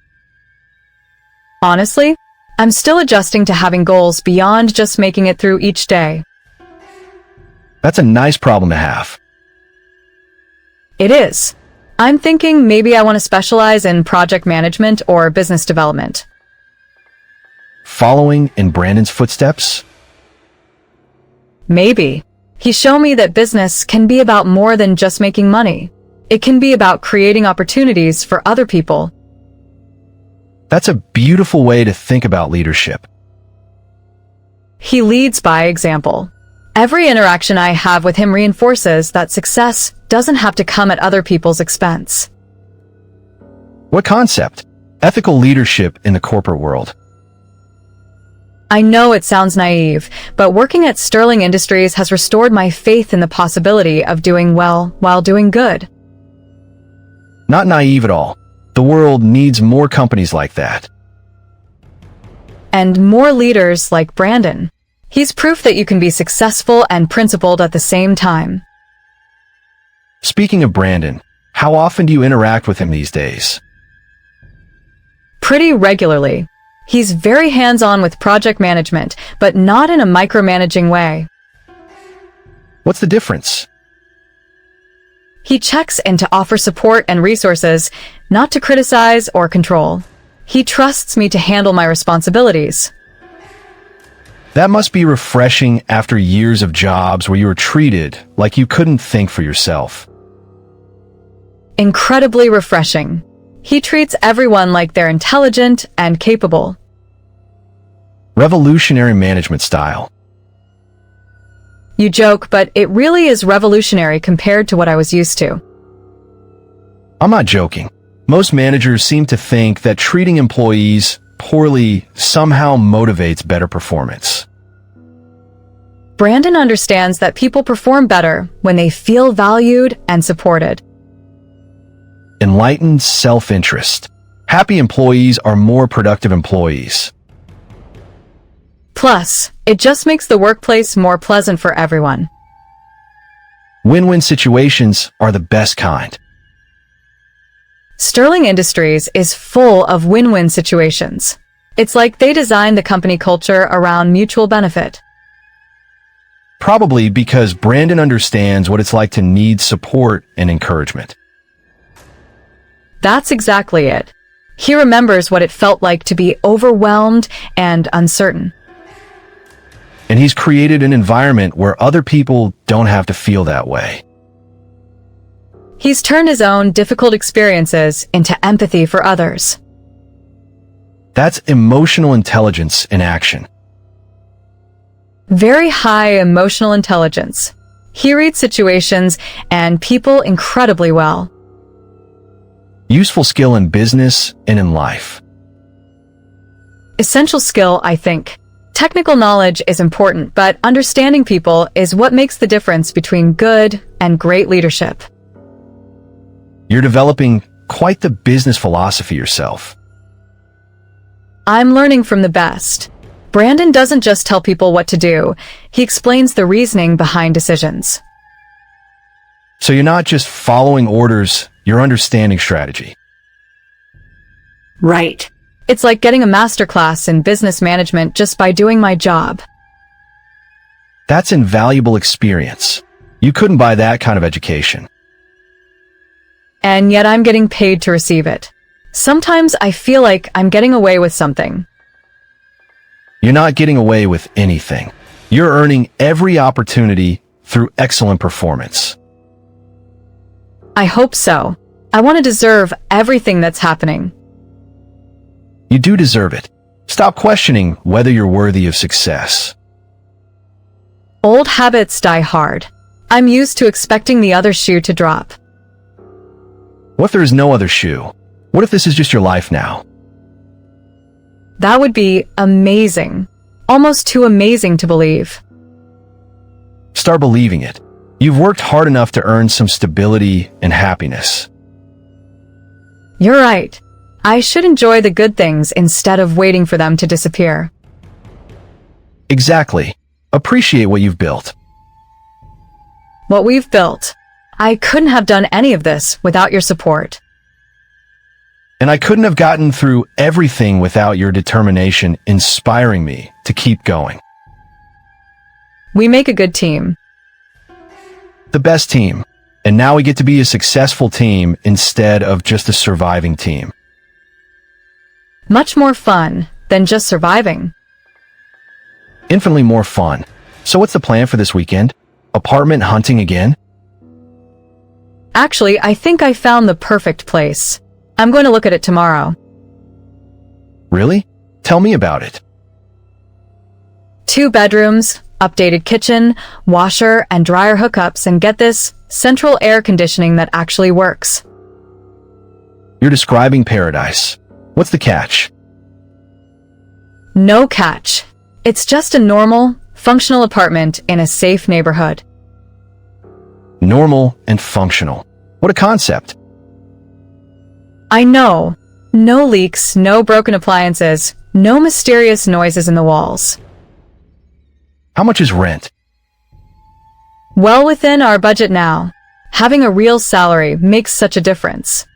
Honestly, I'm still adjusting to having goals beyond just making it through each day. That's a nice problem to have. It is. I'm thinking maybe I want to specialize in project management or business development. Following in Brandon's footsteps? Maybe. He showed me that business can be about more than just making money. It can be about creating opportunities for other people. That's a beautiful way to think about leadership. He leads by example. Every interaction I have with him reinforces that success doesn't have to come at other people's expense. What concept? Ethical leadership in the corporate world. I know it sounds naive, but working at Sterling Industries has restored my faith in the possibility of doing well while doing good. Not naive at all. The world needs more companies like that. And more leaders like Brandon. He's proof that you can be successful and principled at the same time. Speaking of Brandon, how often do you interact with him these days? Pretty regularly. He's very hands-on with project management, but not in a micromanaging way. What's the difference? He checks in to offer support and resources, not to criticize or control. He trusts me to handle my responsibilities. That must be refreshing after years of jobs where you were treated like you couldn't think for yourself. Incredibly refreshing. He treats everyone like they're intelligent and capable. Revolutionary management style. You joke, but it really is revolutionary compared to what I was used to. I'm not joking. Most managers seem to think that treating employees poorly somehow motivates better performance. Brandon understands that people perform better when they feel valued and supported. Enlightened self-interest. Happy employees are more productive employees. Plus, it just makes the workplace more pleasant for everyone. Win-win situations are the best kind. Sterling Industries is full of win-win situations. It's like they designed the company culture around mutual benefit. Probably because Brandon understands what it's like to need support and encouragement. That's exactly it. He remembers what it felt like to be overwhelmed and uncertain. And he's created an environment where other people don't have to feel that way. He's turned his own difficult experiences into empathy for others. That's emotional intelligence in action. Very high emotional intelligence. He reads situations and people incredibly well. Useful skill in business and in life. Essential skill, I think. Technical knowledge is important, but understanding people is what makes the difference between good and great leadership. You're developing quite the business philosophy yourself. I'm learning from the best. Brandon doesn't just tell people what to do, he explains the reasoning behind decisions. So you're not just following orders, you're understanding strategy. Right. It's like getting a masterclass in business management just by doing my job. That's invaluable experience. You couldn't buy that kind of education. And yet I'm getting paid to receive it. Sometimes I feel like I'm getting away with something. You're not getting away with anything. You're earning every opportunity through excellent performance. I hope so. I want to deserve everything that's happening. You do deserve it. Stop questioning whether you're worthy of success. Old habits die hard. I'm used to expecting the other shoe to drop. What if there is no other shoe? What if this is just your life now? That would be amazing. Almost too amazing to believe. Start believing it. You've worked hard enough to earn some stability and happiness. You're right. I should enjoy the good things instead of waiting for them to disappear. Exactly. Appreciate what you've built. What we've built. I couldn't have done any of this without your support. And I couldn't have gotten through everything without your determination inspiring me to keep going. We make a good team. The best team. And now we get to be a successful team instead of just a surviving team. Much more fun than just surviving. Infinitely more fun. So what's the plan for this weekend? Apartment hunting again? Actually, I think I found the perfect place. I'm going to look at it tomorrow. Really? Tell me about it. 2 bedrooms, updated kitchen, washer and dryer hookups, and get this, central air conditioning that actually works. You're describing paradise. What's the catch? No catch. It's just a normal, functional apartment in a safe neighborhood. Normal and functional. What a concept. I know. No leaks, no broken appliances, no mysterious noises in the walls. How much is rent? Well within our budget now. Having a real salary makes such a difference.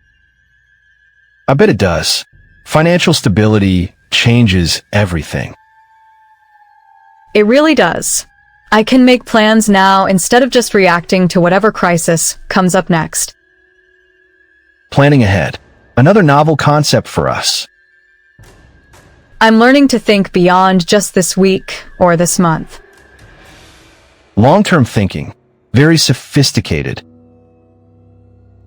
I bet it does. Financial stability changes everything. It really does. I can make plans now instead of just reacting to whatever crisis comes up next. Planning ahead. Another novel concept for us. I'm learning to think beyond just this week or this month. Long-term thinking. Very sophisticated.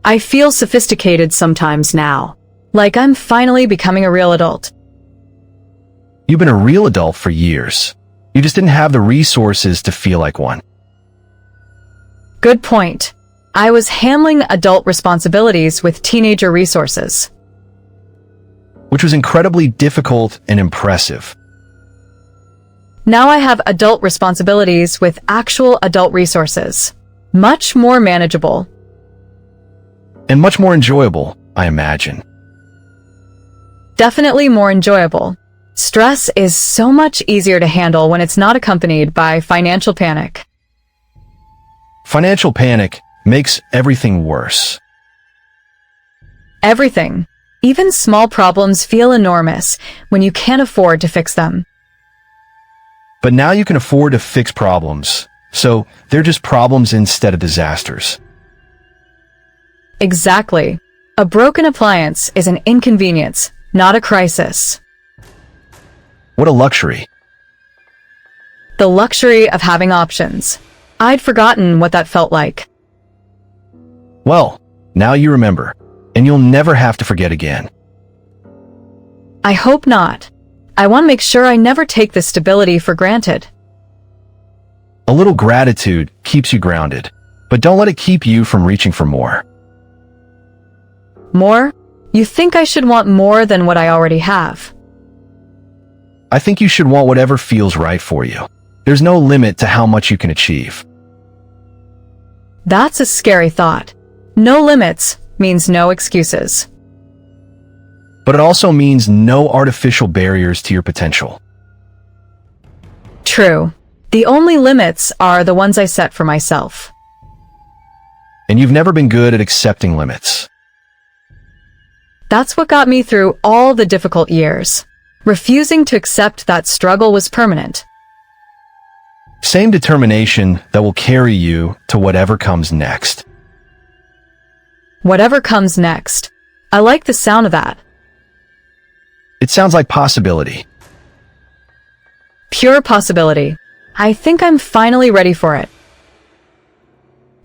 I feel sophisticated sometimes now. Like I'm finally becoming a real adult. You've been a real adult for years. You just didn't have the resources to feel like one. Good point. I was handling adult responsibilities with teenager resources. Which was incredibly difficult and impressive. Now I have adult responsibilities with actual adult resources. Much more manageable. And much more enjoyable, I imagine. Definitely more enjoyable. Stress is so much easier to handle when it's not accompanied by financial panic. Financial panic makes everything worse. Everything, even small problems, feel enormous when you can't afford to fix them. But now you can afford to fix problems, so they're just problems instead of disasters. Exactly. A broken appliance is an inconvenience, not a crisis. What a luxury. The luxury of having options. I'd forgotten what that felt like. Well, now you remember, and you'll never have to forget again. I hope not. I want to make sure I never take this stability for granted. A little gratitude keeps you grounded, but don't let it keep you from reaching for more. More? You think I should want more than what I already have? I think you should want whatever feels right for you. There's no limit to how much you can achieve. That's a scary thought. No limits means no excuses. But it also means no artificial barriers to your potential. True. The only limits are the ones I set for myself. And you've never been good at accepting limits. That's what got me through all the difficult years. Refusing to accept that struggle was permanent. Same determination that will carry you to whatever comes next. Whatever comes next. I like the sound of that. It sounds like possibility. Pure possibility. I think I'm finally ready for it.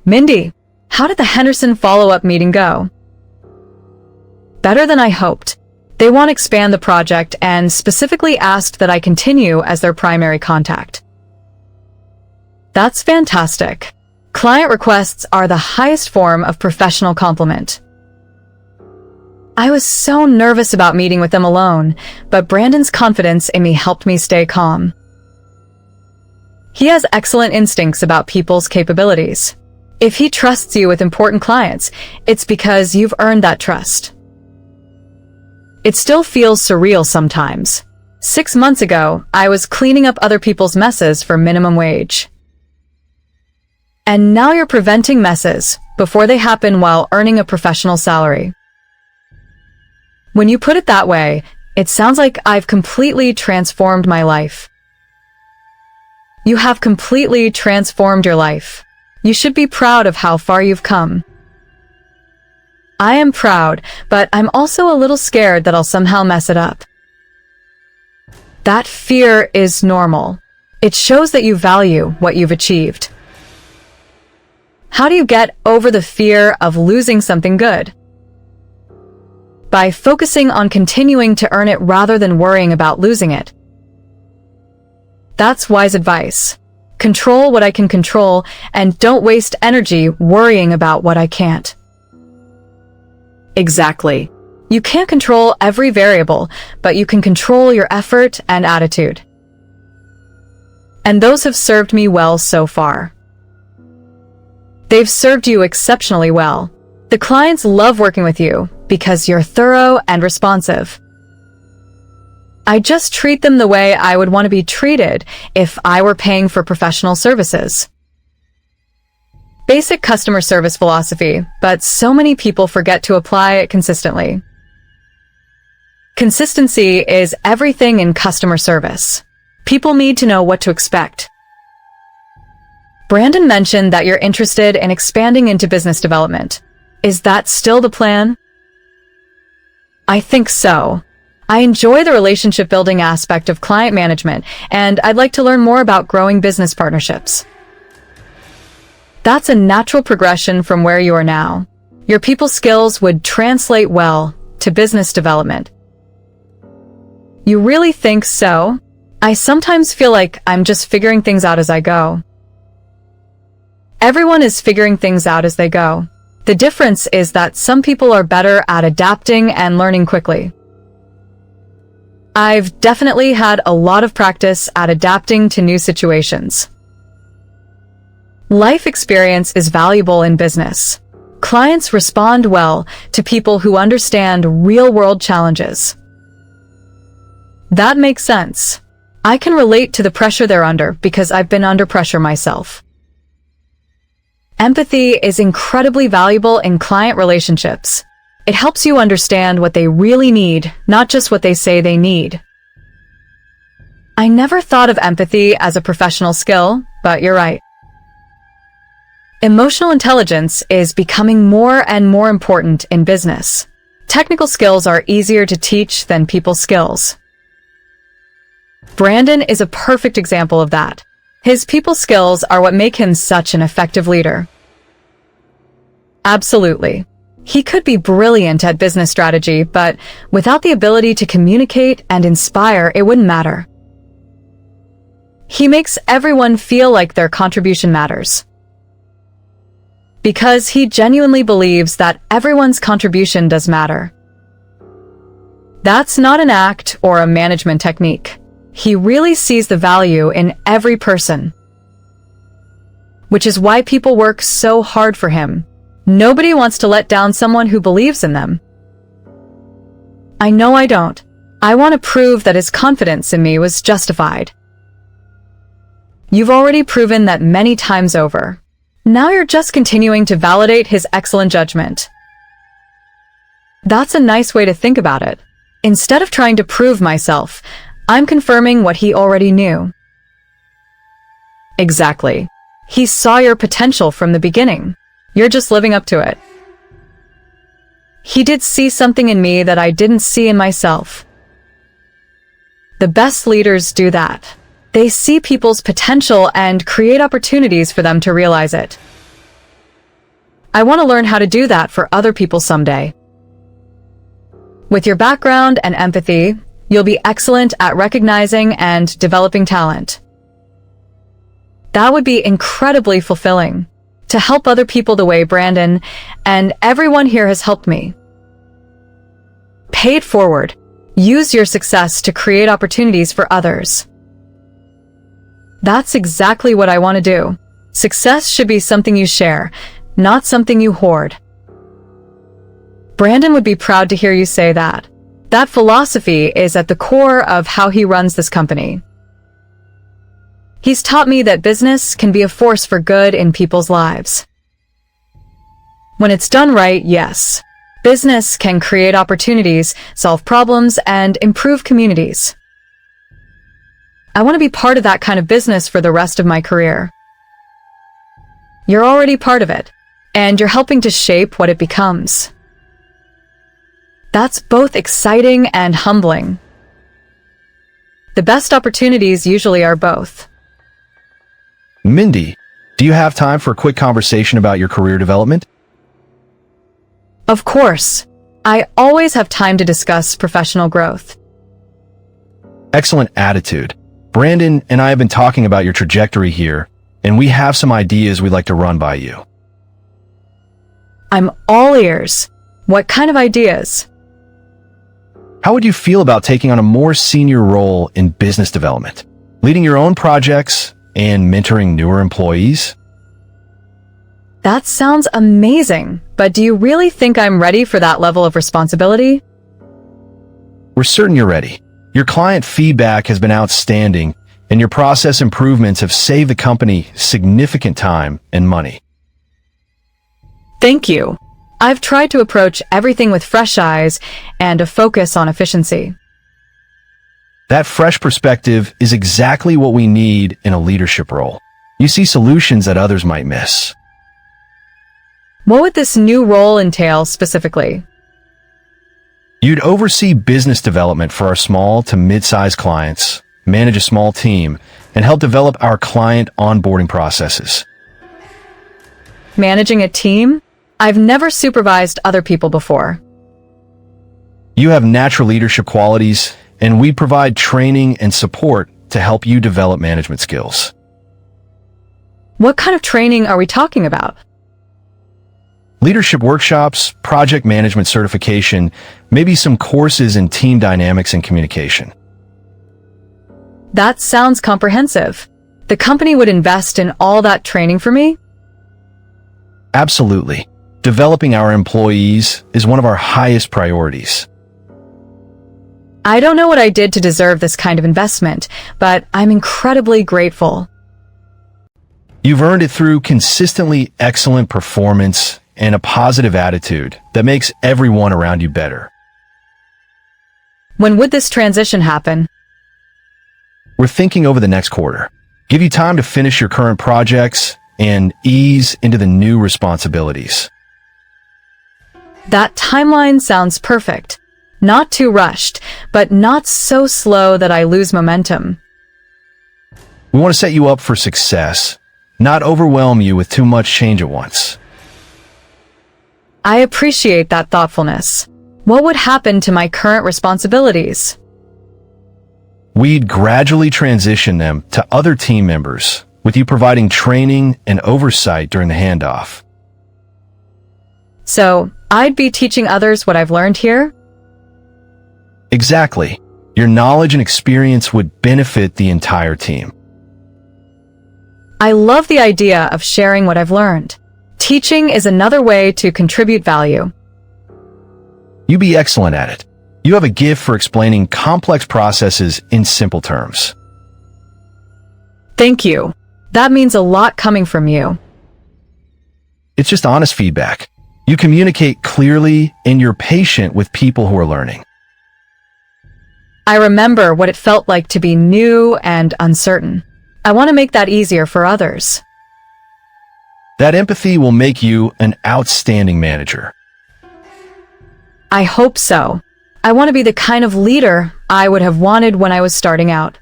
Mindy, how did the Henderson follow-up meeting go? Better than I hoped. They want to expand the project and specifically asked that I continue as their primary contact. That's fantastic. Client requests are the highest form of professional compliment. I was so nervous about meeting with them alone, but Brandon's confidence in me helped me stay calm. He has excellent instincts about people's capabilities. If he trusts you with important clients, it's because you've earned that trust. It still feels surreal sometimes. 6 months ago, I was cleaning up other people's messes for minimum wage. And now you're preventing messes before they happen while earning a professional salary. When you put it that way, it sounds like I've completely transformed my life. You have completely transformed your life. You should be proud of how far you've come. I am proud, but I'm also a little scared that I'll somehow mess it up. That fear is normal. It shows that you value what you've achieved. How do you get over the fear of losing something good? By focusing on continuing to earn it rather than worrying about losing it. That's wise advice. Control what I can control and don't waste energy worrying about what I can't. Exactly. You can't control every variable, but you can control your effort and attitude. And those have served me well so far. They've served you exceptionally well. The clients love working with you because you're thorough and responsive. I just treat them the way I would want to be treated if I were paying for professional services. Basic customer service philosophy, but so many people forget to apply it consistently. Consistency is everything in customer service. People need to know what to expect. Brandon mentioned that you're interested in expanding into business development. Is that still the plan? I think so. I enjoy the relationship building aspect of client management, and I'd like to learn more about growing business partnerships. That's a natural progression from where you are now. Your people skills would translate well to business development. You really think so? I sometimes feel like I'm just figuring things out as I go. Everyone is figuring things out as they go. The difference is that some people are better at adapting and learning quickly. I've definitely had a lot of practice at adapting to new situations. Life experience is valuable in business. Clients respond well to people who understand real-world challenges. That makes sense. I can relate to the pressure they're under because I've been under pressure myself. Empathy is incredibly valuable in client relationships. It helps you understand what they really need, not just what they say they need. I never thought of empathy as a professional skill, but you're right. Emotional intelligence is becoming more and more important in business. Technical skills are easier to teach than people skills. Brandon is a perfect example of that. His people skills are what make him such an effective leader. Absolutely. He could be brilliant at business strategy, but without the ability to communicate and inspire, it wouldn't matter. He makes everyone feel like their contribution matters. Because he genuinely believes that everyone's contribution does matter. That's not an act or a management technique. He really sees the value in every person. Which is why people work so hard for him. Nobody wants to let down someone who believes in them. I know I don't. I want to prove that his confidence in me was justified. You've already proven that many times over. Now you're just continuing to validate his excellent judgment. That's a nice way to think about it. Instead of trying to prove myself, I'm confirming what he already knew. Exactly. He saw your potential from the beginning. You're just living up to it. He did see something in me that I didn't see in myself. The best leaders do that. They see people's potential and create opportunities for them to realize it. I want to learn how to do that for other people someday. With your background and empathy, you'll be excellent at recognizing and developing talent. That would be incredibly fulfilling, to help other people the way Brandon and everyone here has helped me. Pay it forward. Use your success to create opportunities for others. That's exactly what I want to do. Success should be something you share, not something you hoard. Brandon would be proud to hear you say that. That philosophy is at the core of how he runs this company. He's taught me that business can be a force for good in people's lives. When it's done right, yes. Business can create opportunities, solve problems, and improve communities. I want to be part of that kind of business for the rest of my career. You're already part of it, and you're helping to shape what it becomes. That's both exciting and humbling. The best opportunities usually are both. Mindy, do you have time for a quick conversation about your career development? Of course. I always have time to discuss professional growth. Excellent attitude. Brandon and I have been talking about your trajectory here, and we have some ideas we'd like to run by you. I'm all ears. What kind of ideas? How would you feel about taking on a more senior role in business development, leading your own projects and mentoring newer employees? That sounds amazing, but do you really think I'm ready for that level of responsibility? We're certain you're ready. Your client feedback has been outstanding, and your process improvements have saved the company significant time and money. Thank you. I've tried to approach everything with fresh eyes and a focus on efficiency. That fresh perspective is exactly what we need in a leadership role. You see solutions that others might miss. What would this new role entail specifically? You'd oversee business development for our small to mid-sized clients, manage a small team, and help develop our client onboarding processes. Managing a team? I've never supervised other people before. You have natural leadership qualities, and we provide training and support to help you develop management skills. What kind of training are we talking about? Leadership workshops, project management certification, maybe some courses in team dynamics and communication. That sounds comprehensive. The company would invest in all that training for me? Absolutely. Developing our employees is one of our highest priorities. I don't know what I did to deserve this kind of investment, but I'm incredibly grateful. You've earned it through consistently excellent performance and a positive attitude that makes everyone around you better. When would this transition happen? We're thinking over the next quarter. Give you time to finish your current projects and ease into the new responsibilities. That timeline sounds perfect. Not too rushed, but not so slow that I lose momentum. We want to set you up for success, not overwhelm you with too much change at once. I appreciate that thoughtfulness. What would happen to my current responsibilities? We'd gradually transition them to other team members, with you providing training and oversight during the handoff. So, I'd be teaching others what I've learned here? Exactly. Your knowledge and experience would benefit the entire team. I love the idea of sharing what I've learned. Teaching is another way to contribute value. You'd be excellent at it. You have a gift for explaining complex processes in simple terms. Thank you. That means a lot coming from you. It's just honest feedback. You communicate clearly and you're patient with people who are learning. I remember what it felt like to be new and uncertain. I want to make that easier for others. That empathy will make you an outstanding manager. I hope so. I want to be the kind of leader I would have wanted when I was starting out.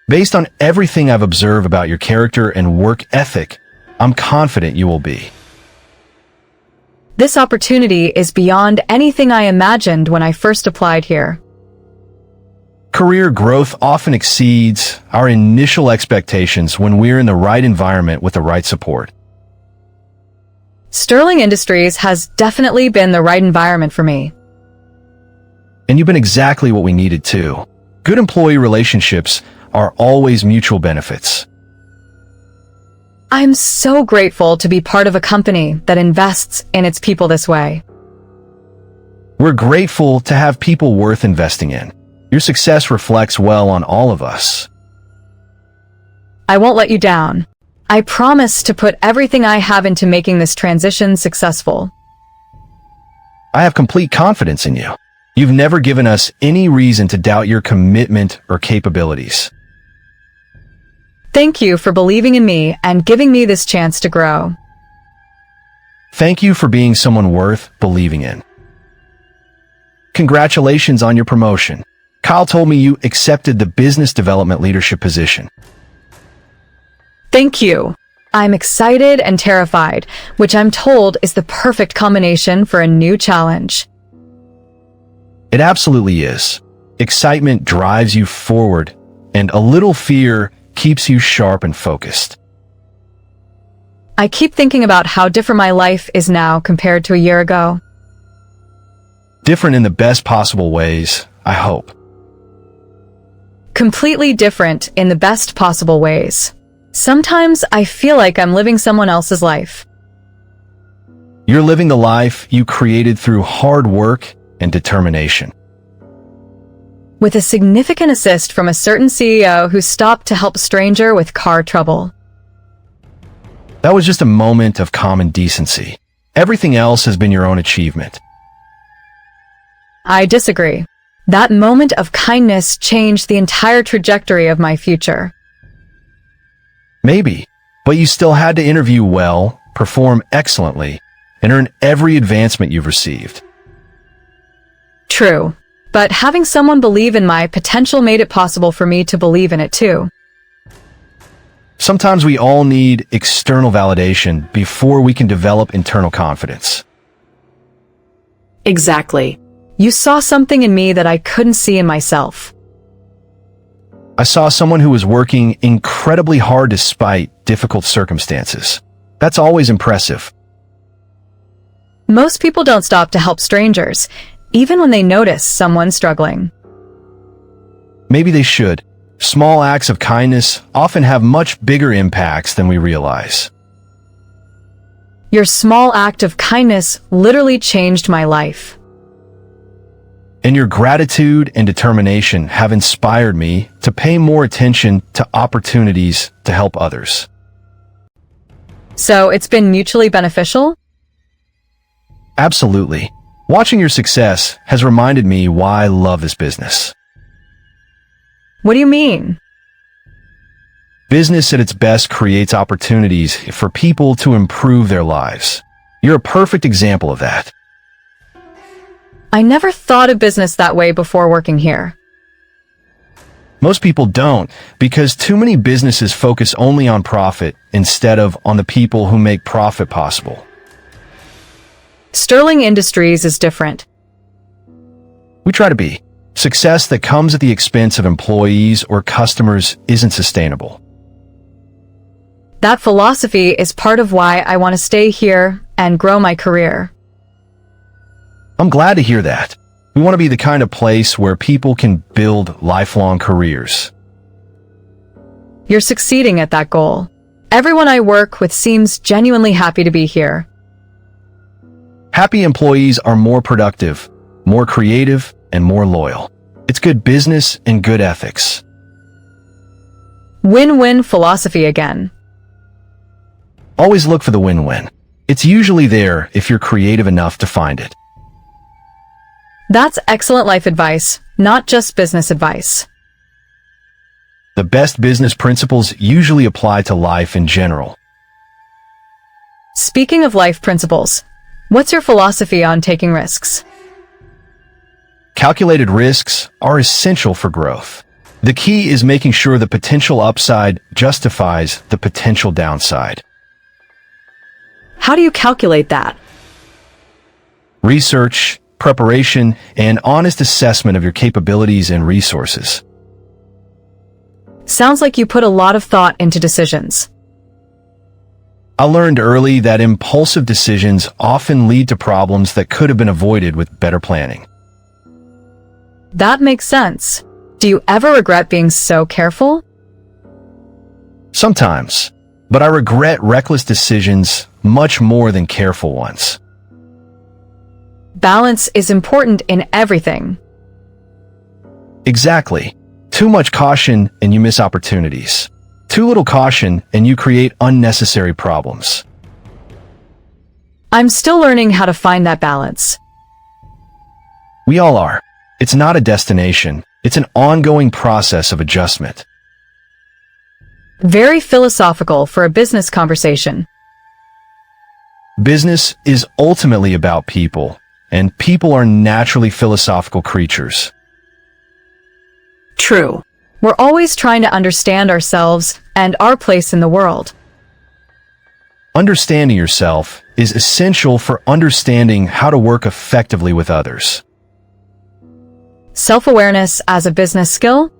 Based on everything I've observed about your character and work ethic, I'm confident you will be. This opportunity is beyond anything I imagined when I first applied here. Career growth often exceeds our initial expectations when we're in the right environment with the right support. Sterling Industries has definitely been the right environment for me. And you've been exactly what we needed too. Good employee relationships are always mutual benefits. I'm so grateful to be part of a company that invests in its people this way. We're grateful to have people worth investing in. Your success reflects well on all of us. I won't let you down. I promise to put everything I have into making this transition successful. I have complete confidence in you. You've never given us any reason to doubt your commitment or capabilities. Thank you for believing in me and giving me this chance to grow. Thank you for being someone worth believing in. Congratulations on your promotion. Kyle told me you accepted the business development leadership position. Thank you. I'm excited and terrified, which I'm told is the perfect combination for a new challenge. It absolutely is. Excitement drives you forward, and a little fear keeps you sharp and focused. I keep thinking about how different my life is now compared to a year ago. Different in the best possible ways, I hope. Completely different in the best possible ways. Sometimes I feel like I'm living someone else's life. You're living the life you created through hard work and determination. With a significant assist from a certain CEO who stopped to help a stranger with car trouble. That was just a moment of common decency. Everything else has been your own achievement. I disagree. That moment of kindness changed the entire trajectory of my future. Maybe, but you still had to interview well, perform excellently, and earn every advancement you've received. True, but having someone believe in my potential made it possible for me to believe in it too. Sometimes we all need external validation before we can develop internal confidence. Exactly. You saw something in me that I couldn't see in myself. I saw someone who was working incredibly hard despite difficult circumstances. That's always impressive. Most people don't stop to help strangers, even when they notice someone struggling. Maybe they should. Small acts of kindness often have much bigger impacts than we realize. Your small act of kindness literally changed my life. And your gratitude and determination have inspired me to pay more attention to opportunities to help others. So it's been mutually beneficial? Absolutely. Watching your success has reminded me why I love this business. What do you mean? Business at its best creates opportunities for people to improve their lives. You're a perfect example of that. I never thought of business that way before working here. Most people don't, because too many businesses focus only on profit instead of on the people who make profit possible. Sterling Industries is different. We try to be. Success that comes at the expense of employees or customers isn't sustainable. That philosophy is part of why I want to stay here and grow my career. I'm glad to hear that. We want to be the kind of place where people can build lifelong careers. You're succeeding at that goal. Everyone I work with seems genuinely happy to be here. Happy employees are more productive, more creative, and more loyal. It's good business and good ethics. Win-win philosophy again. Always look for the win-win. It's usually there if you're creative enough to find it. That's excellent life advice, not just business advice. The best business principles usually apply to life in general. Speaking of life principles, what's your philosophy on taking risks? Calculated risks are essential for growth. The key is making sure the potential upside justifies the potential downside. How do you calculate that? Research, preparation, and honest assessment of your capabilities and resources. Sounds like you put a lot of thought into decisions. I learned early that impulsive decisions often lead to problems that could have been avoided with better planning. That makes sense. Do you ever regret being so careful? Sometimes, but I regret reckless decisions much more than careful ones. Balance is important in everything. Exactly. Too much caution and you miss opportunities. Too little caution and you create unnecessary problems. I'm still learning how to find that balance. We all are. It's not a destination. It's an ongoing process of adjustment. Very philosophical for a business conversation. Business is ultimately about people, and people are naturally philosophical creatures. True. We're always trying to understand ourselves and our place in the world. Understanding yourself is essential for understanding how to work effectively with others. Self-awareness as a business skill?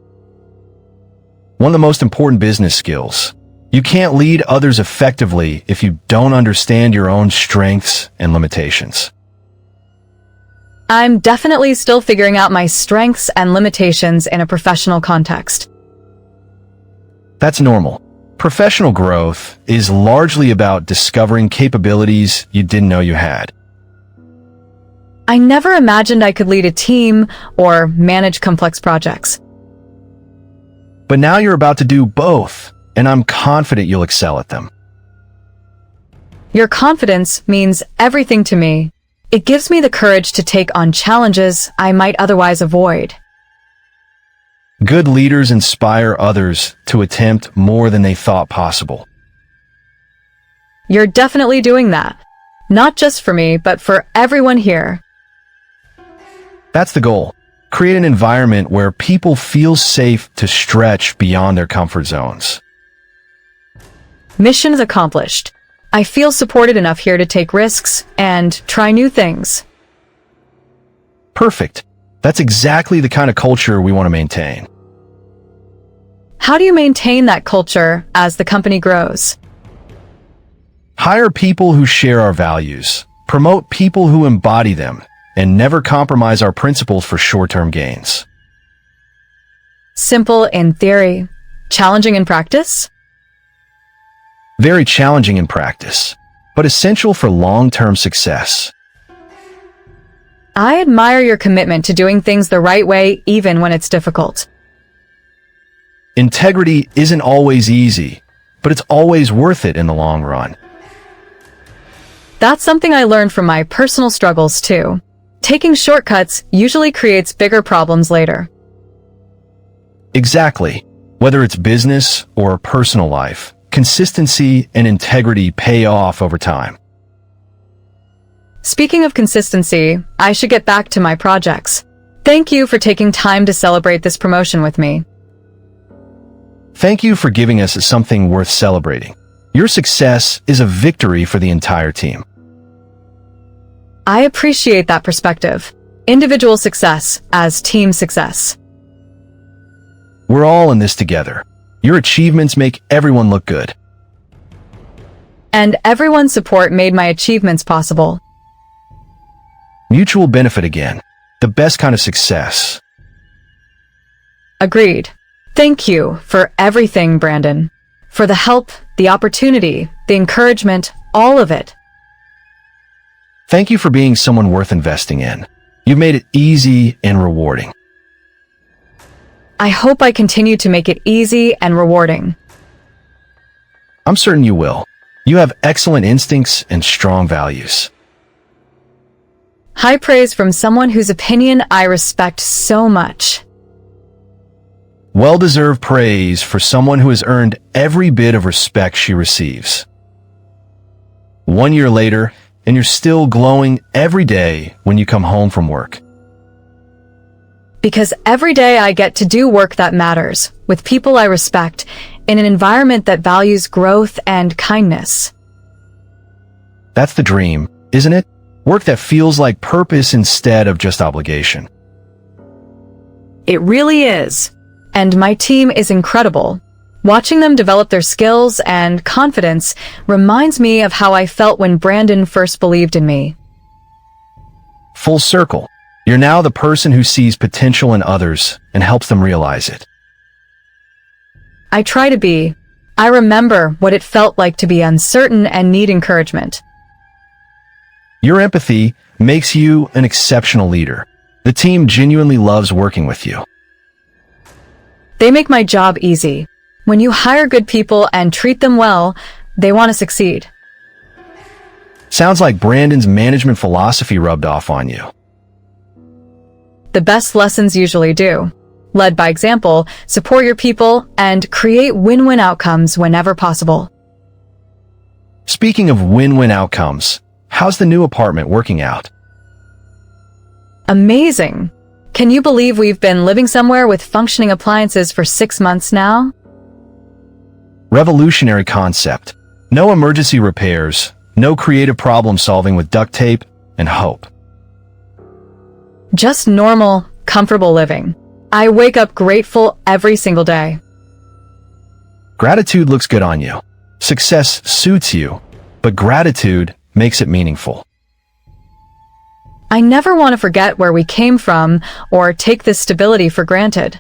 One of the most important business skills. You can't lead others effectively if you don't understand your own strengths and limitations. I'm definitely still figuring out my strengths and limitations in a professional context. That's normal. Professional growth is largely about discovering capabilities you didn't know you had. I never imagined I could lead a team or manage complex projects. But now you're about to do both, and I'm confident you'll excel at them. Your confidence means everything to me. It gives me the courage to take on challenges I might otherwise avoid. Good leaders inspire others to attempt more than they thought possible. You're definitely doing that. Not just for me, but for everyone here. That's the goal. Create an environment where people feel safe to stretch beyond their comfort zones. Mission accomplished. I feel supported enough here to take risks and try new things. Perfect. That's exactly the kind of culture we want to maintain. How do you maintain that culture as the company grows? Hire people who share our values, promote people who embody them, and never compromise our principles for short-term gains. Simple in theory, challenging in practice? Very challenging in practice, but essential for long-term success. I admire your commitment to doing things the right way even when it's difficult. Integrity isn't always easy, but it's always worth it in the long run. That's something I learned from my personal struggles too. Taking shortcuts usually creates bigger problems later. Exactly. Whether it's business or personal life, consistency and integrity pay off over time. Speaking of consistency, I should get back to my projects. Thank you for taking time to celebrate this promotion with me. Thank you for giving us something worth celebrating. Your success is a victory for the entire team. I appreciate that perspective. Individual success as team success. We're all in this together. Your achievements make everyone look good. And everyone's support made my achievements possible. Mutual benefit again. The best kind of success. Agreed. Thank you for everything, Brandon. For the help, the opportunity, the encouragement, all of it. Thank you for being someone worth investing in. You've made it easy and rewarding. I hope I continue to make it easy and rewarding. I'm certain you will. You have excellent instincts and strong values. High praise from someone whose opinion I respect so much. Well-deserved praise for someone who has earned every bit of respect she receives. 1 year later, and you're still glowing every day when you come home from work. Because every day I get to do work that matters, with people I respect, in an environment that values growth and kindness. That's the dream, isn't it? Work that feels like purpose instead of just obligation. It really is. And my team is incredible. Watching them develop their skills and confidence reminds me of how I felt when Brandon first believed in me. Full circle. You're now the person who sees potential in others and helps them realize it. I try to be. I remember what it felt like to be uncertain and need encouragement. Your empathy makes you an exceptional leader. The team genuinely loves working with you. They make my job easy. When you hire good people and treat them well, they want to succeed. Sounds like Brandon's management philosophy rubbed off on you. The best lessons usually do. Led by example, support your people, and create win-win outcomes whenever possible. Speaking of win-win outcomes, how's the new apartment working out? Amazing! Can you believe we've been living somewhere with functioning appliances for 6 months now? Revolutionary concept. No emergency repairs, no creative problem solving with duct tape and hope. Just normal, comfortable living. I wake up grateful every single day. Gratitude looks good on you. Success suits you, but gratitude makes it meaningful. I never want to forget where we came from or take this stability for granted.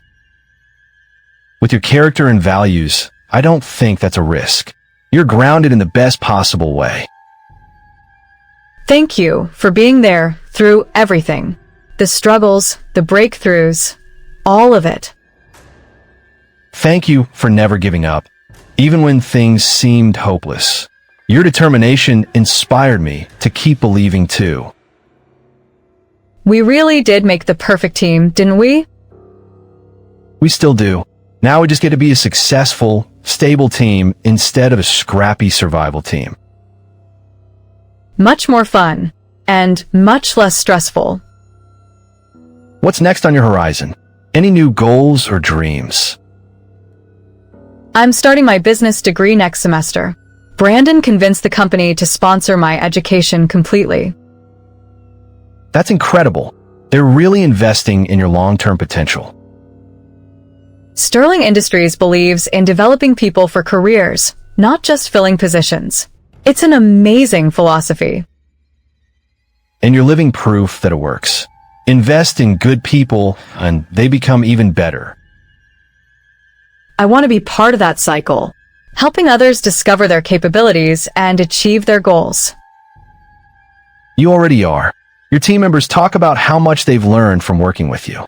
With your character and values, I don't think that's a risk. You're grounded in the best possible way. Thank you for being there through everything. The struggles, the breakthroughs, all of it. Thank you for never giving up, even when things seemed hopeless. Your determination inspired me to keep believing too. We really did make the perfect team, didn't we? We still do. Now we just get to be a successful, stable team instead of a scrappy survival team. Much more fun, and much less stressful. What's next on your horizon? Any new goals or dreams? I'm starting my business degree next semester. Brandon convinced the company to sponsor my education completely. That's incredible. They're really investing in your long-term potential. Sterling Industries believes in developing people for careers, not just filling positions. It's an amazing philosophy. And you're living proof that it works. Invest in good people, and they become even better. I want to be part of that cycle, helping others discover their capabilities and achieve their goals. You already are. Your team members talk about how much they've learned from working with you.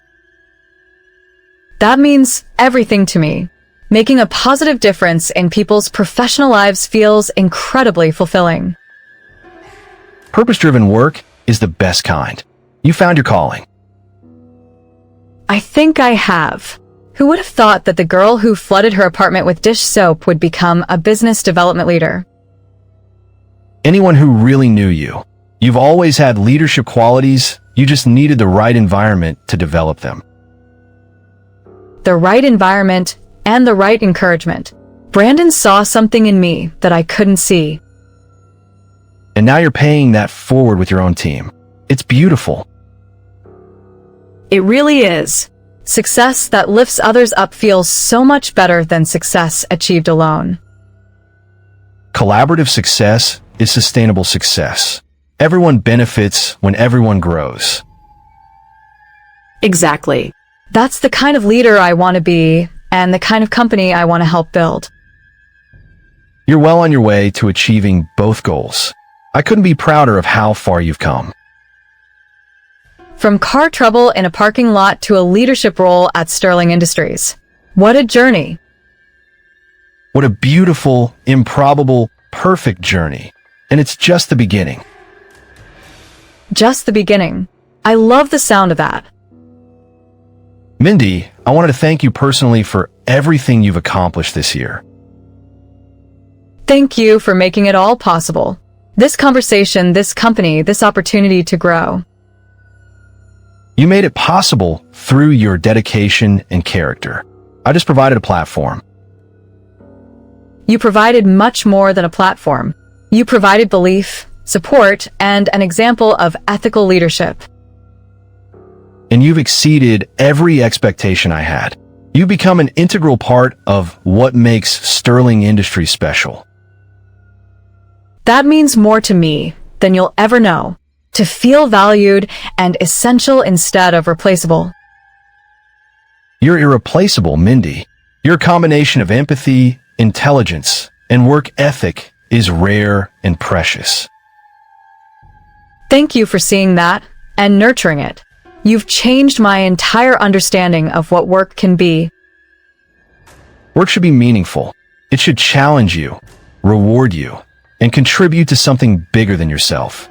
That means everything to me. Making a positive difference in people's professional lives feels incredibly fulfilling. Purpose-driven work is the best kind. You found your calling. I think I have. Who would have thought that the girl who flooded her apartment with dish soap would become a business development leader? Anyone who really knew you. You've always had leadership qualities, you just needed the right environment to develop them. The right environment and the right encouragement. Brandon saw something in me that I couldn't see. And now you're paying that forward with your own team. It's beautiful. It really is. Success that lifts others up feels so much better than success achieved alone. Collaborative success is sustainable success. Everyone benefits when everyone grows. Exactly. That's the kind of leader I want to be, and the kind of company I want to help build. You're well on your way to achieving both goals. I couldn't be prouder of how far you've come. From car trouble in a parking lot to a leadership role at Sterling Industries. What a journey. What a beautiful, improbable, perfect journey. And it's just the beginning. Just the beginning. I love the sound of that. Mindy, I wanted to thank you personally for everything you've accomplished this year. Thank you for making it all possible. This conversation, this company, this opportunity to grow. You made it possible through your dedication and character. I just provided a platform. You provided much more than a platform. You provided belief, support, and an example of ethical leadership. And you've exceeded every expectation I had. You've become an integral part of what makes Sterling Industries special. That means more to me than you'll ever know. To feel valued and essential instead of replaceable. You're irreplaceable, Mindy. Your combination of empathy, intelligence, and work ethic is rare and precious. Thank you for seeing that and nurturing it. You've changed my entire understanding of what work can be. Work should be meaningful. It should challenge you, reward you, and contribute to something bigger than yourself.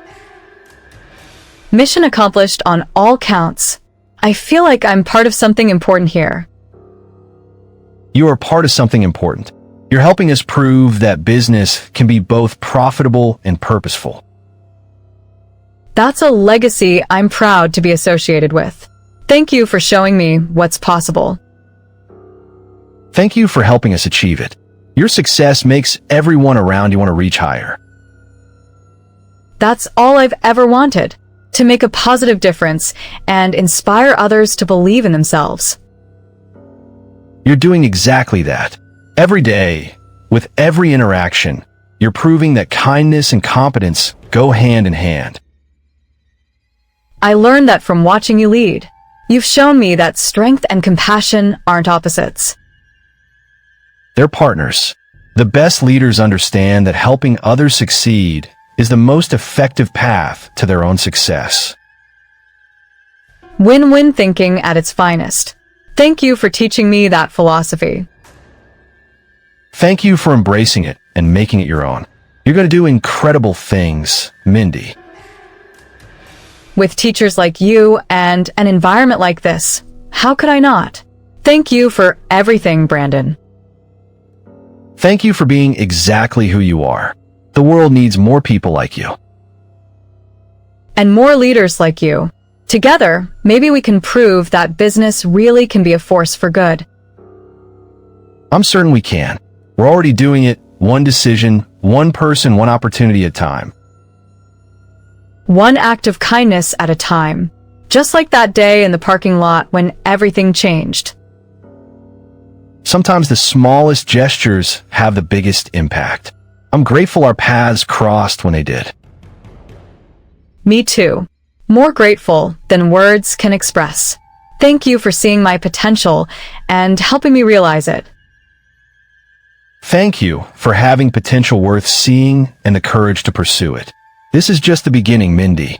Mission accomplished on all counts. I feel like I'm part of something important here. You are part of something important. You're helping us prove that business can be both profitable and purposeful. That's a legacy I'm proud to be associated with. Thank you for showing me what's possible. Thank you for helping us achieve it. Your success makes everyone around you want to reach higher. That's all I've ever wanted. To make a positive difference and inspire others to believe in themselves. You're doing exactly that. Every day, with every interaction, you're proving that kindness and competence go hand in hand. I learned that from watching you lead. You've shown me that strength and compassion aren't opposites. They're partners. The best leaders understand that helping others succeed is the most effective path to their own success. Win-win thinking at its finest. Thank you for teaching me that philosophy. Thank you for embracing it and making it your own. You're going to do incredible things, Mindy. With teachers like you and an environment like this, how could I not? Thank you for everything, Brandon. Thank you for being exactly who you are. The world needs more people like you. And more leaders like you. Together, maybe we can prove that business really can be a force for good. I'm certain we can. We're already doing it, one decision, one person, one opportunity at a time. One act of kindness at a time. Just like that day in the parking lot when everything changed. Sometimes the smallest gestures have the biggest impact. I'm grateful our paths crossed when they did. Me too. More grateful than words can express. Thank you for seeing my potential and helping me realize it. Thank you for having potential worth seeing and the courage to pursue it. This is just the beginning, Mindy.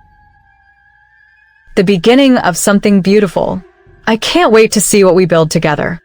the beginning of something beautiful. I can't wait to see what we build together.